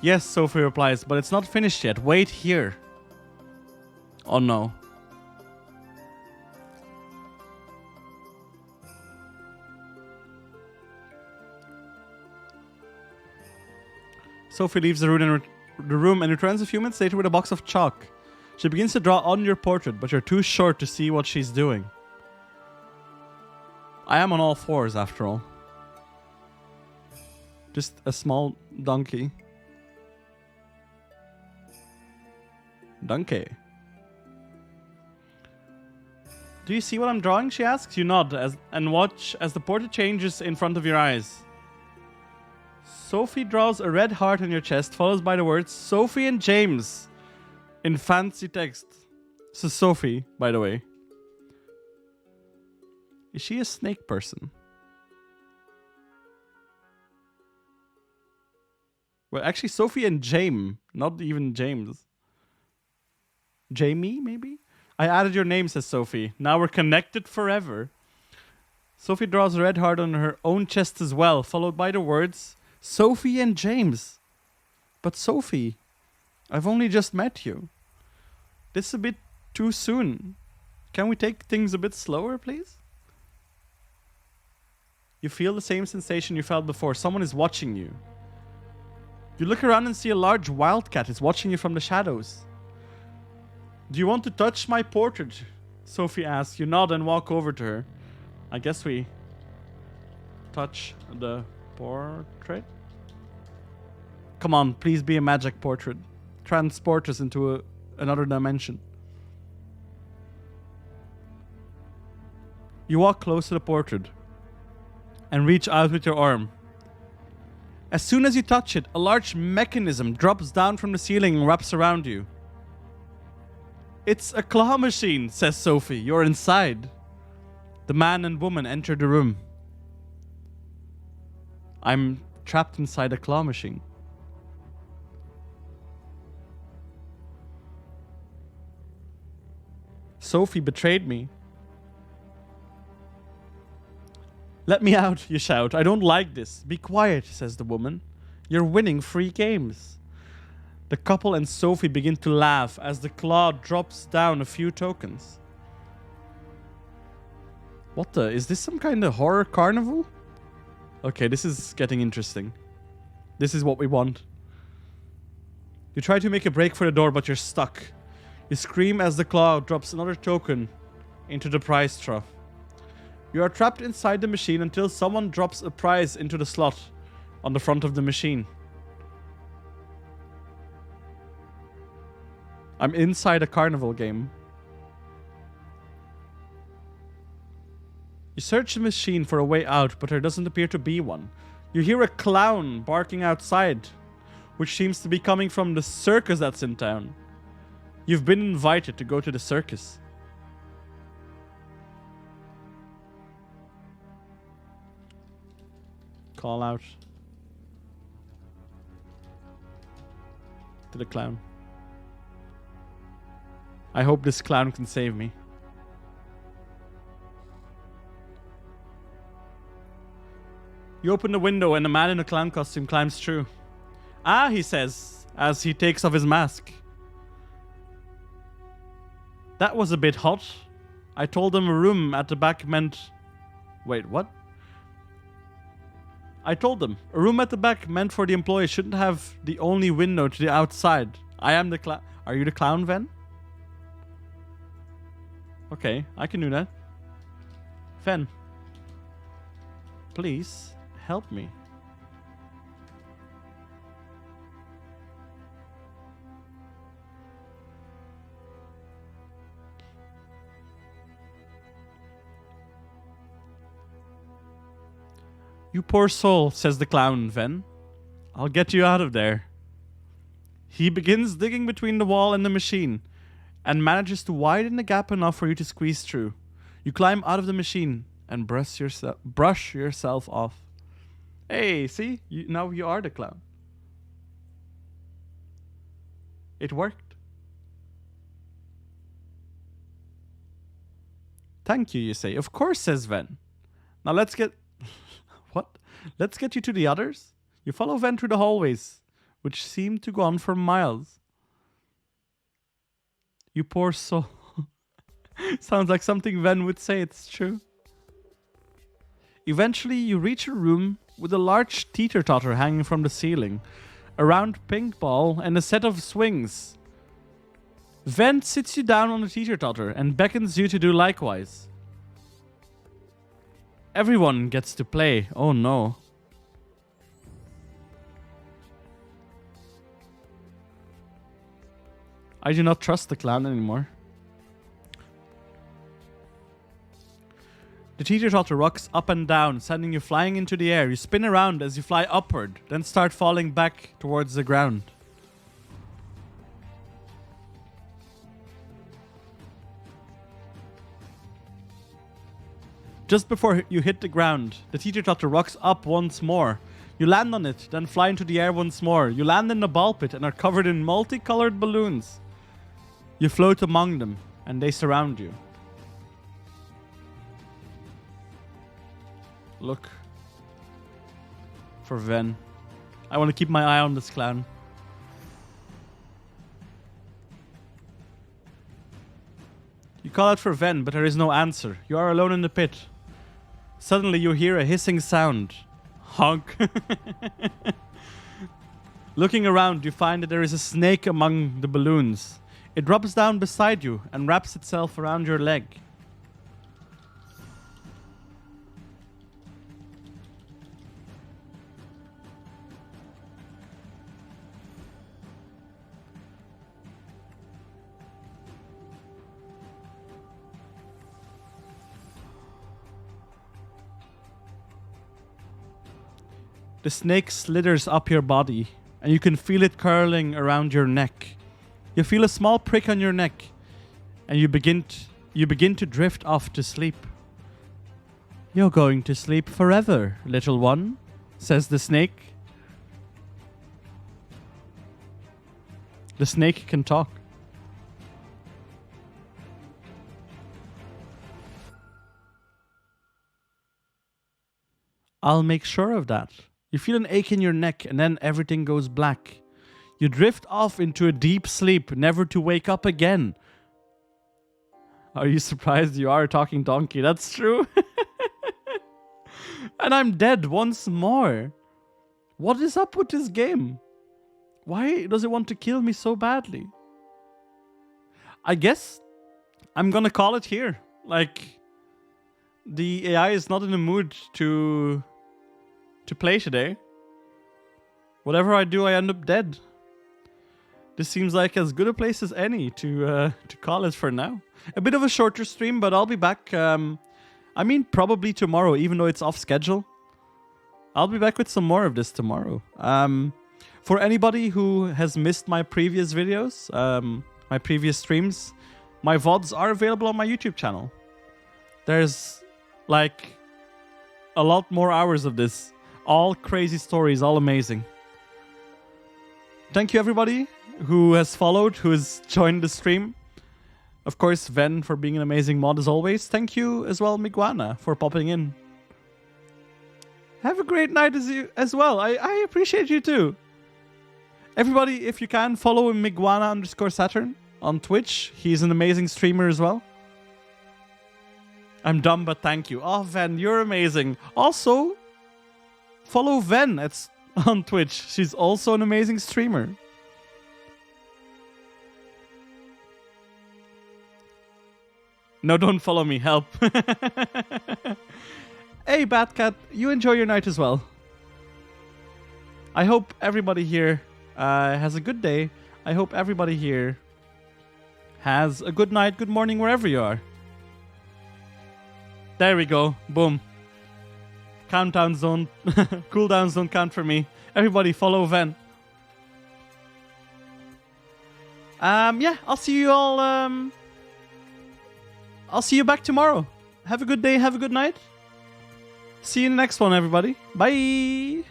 Yes, Sophie replies, but it's not finished yet. Wait here. Oh no. Sophie leaves the room and returns a few minutes later with a box of chalk. She begins to draw on your portrait, but you're too short to see what she's doing. I am on all fours, after all. Just a small donkey. Donkey. Do you see what I'm drawing? She asks. You nod and watch as the portrait changes in front of your eyes. Sophie draws a red heart on your chest, followed by the words Sophie and James in fancy text. This is Sophie, by the way. Is she a snake person? Well, actually, Sophie and James, not even James. Jamie, maybe? I added your name, says Sophie. Now we're connected forever. Sophie draws a red heart on her own chest as well, followed by the words, Sophie and James. But Sophie, I've only just met you. This is a bit too soon. Can we take things a bit slower, please? You feel the same sensation you felt before. Someone is watching you. You look around and see a large wildcat is watching you from the shadows. Do you want to touch my portrait? Sophie asks. You nod and walk over to her. I guess we touch the portrait. Come on, please be a magic portrait. Transport us into another dimension. You walk close to the portrait and reach out with your arm. As soon as you touch it, a large mechanism drops down from the ceiling and wraps around you. It's a claw machine, says Sophie. You're inside. The man and woman enter the room. I'm trapped inside a claw machine. Sophie betrayed me. Let me out, you shout. I don't like this. Be quiet, says the woman. You're winning free games. The couple and Sophie begin to laugh as the claw drops down a few tokens. What the? Is this some kind of horror carnival? Okay, this is getting interesting. This is what we want. You try to make a break for the door, but you're stuck. You scream as the claw drops another token into the prize trough. You are trapped inside the machine until someone drops a prize into the slot on the front of the machine. I'm inside a carnival game. You search the machine for a way out, but there doesn't appear to be one. You hear a clown barking outside, which seems to be coming from the circus that's in town. You've been invited to go to the circus. Call out to the clown. I hope this clown can save me. You open the window and a man in a clown costume climbs through. Ah, he says, as he takes off his mask. That was a bit hot. I told him a room at the back meant... Wait, what? I told them a room at the back meant for the employees shouldn't have the only window to the outside. I am the clown. Are you the clown, Ven? Okay, I can do that. Ven, please help me. You poor soul, says the clown, Ven. I'll get you out of there. He begins digging between the wall and the machine and manages to widen the gap enough for you to squeeze through. You climb out of the machine and brush yourself off. Hey, see? Now you are the clown. It worked. Thank you, you say. Of course, says Ven. Now let's get... What? Let's get you to the others? You follow Ven through the hallways, which seem to go on for miles. You poor soul. Sounds like something Ven would say, it's true. Eventually, you reach a room with a large teeter-totter hanging from the ceiling, a round ping ball, and a set of swings. Ven sits you down on the teeter-totter and beckons you to do likewise. Everyone gets to play. Oh no. I do not trust the clown anymore. The teeter-totter rocks up and down, sending you flying into the air. You spin around as you fly upward, then start falling back towards the ground. Just before you hit the ground, the teeter-totter rocks up once more. You land on it, then fly into the air once more. You land in the ball pit and are covered in multicolored balloons. You float among them, and they surround you. Look for Ven. I want to keep my eye on this clown. You call out for Ven, but there is no answer. You are alone in the pit. Suddenly you hear a hissing sound. Honk. Looking around, you find that there is a snake among the balloons. It drops down beside you and wraps itself around your leg. The snake slithers up your body, and you can feel it curling around your neck. You feel a small prick on your neck, and you begin to drift off to sleep. You're going to sleep forever, little one, says the snake. The snake can talk. I'll make sure of that. You feel an ache in your neck, and then everything goes black. You drift off into a deep sleep, never to wake up again. Are you surprised you are a talking donkey? That's true. And I'm dead once more. What is up with this game? Why does it want to kill me so badly? I guess I'm gonna call it here. Like, the AI is not in the mood to play today. Whatever I do, I end up dead. This seems like as good a place as any to call it for now. A bit of a shorter stream, but I'll be back. I mean, probably tomorrow, even though it's off schedule. I'll be back with some more of this tomorrow. For anybody who has missed my previous videos, my previous streams, my VODs are available on my YouTube channel. There's like a lot more hours of this. All crazy stories, all amazing. Thank you everybody who has followed, who has joined the stream. Of course, Ven for being an amazing mod as always. Thank you as well, Miguana, for popping in. Have a great night as well. I appreciate you too. Everybody, if you can, follow Miguana_Saturn on Twitch. He's an amazing streamer as well. I'm dumb, but thank you. Oh, Ven, you're amazing. Also, follow Ven on Twitch. She's also an amazing streamer. No, don't follow me. Help. Hey, Batcat, you enjoy your night as well. I hope everybody here has a good day. I hope everybody here has a good night, good morning, wherever you are. There we go. Boom. Countdown zone. Cooldown zone count for me. Everybody follow Ven. Yeah, I'll see you all. I'll see you back tomorrow. Have a good day. Have a good night. See you in the next one, everybody. Bye.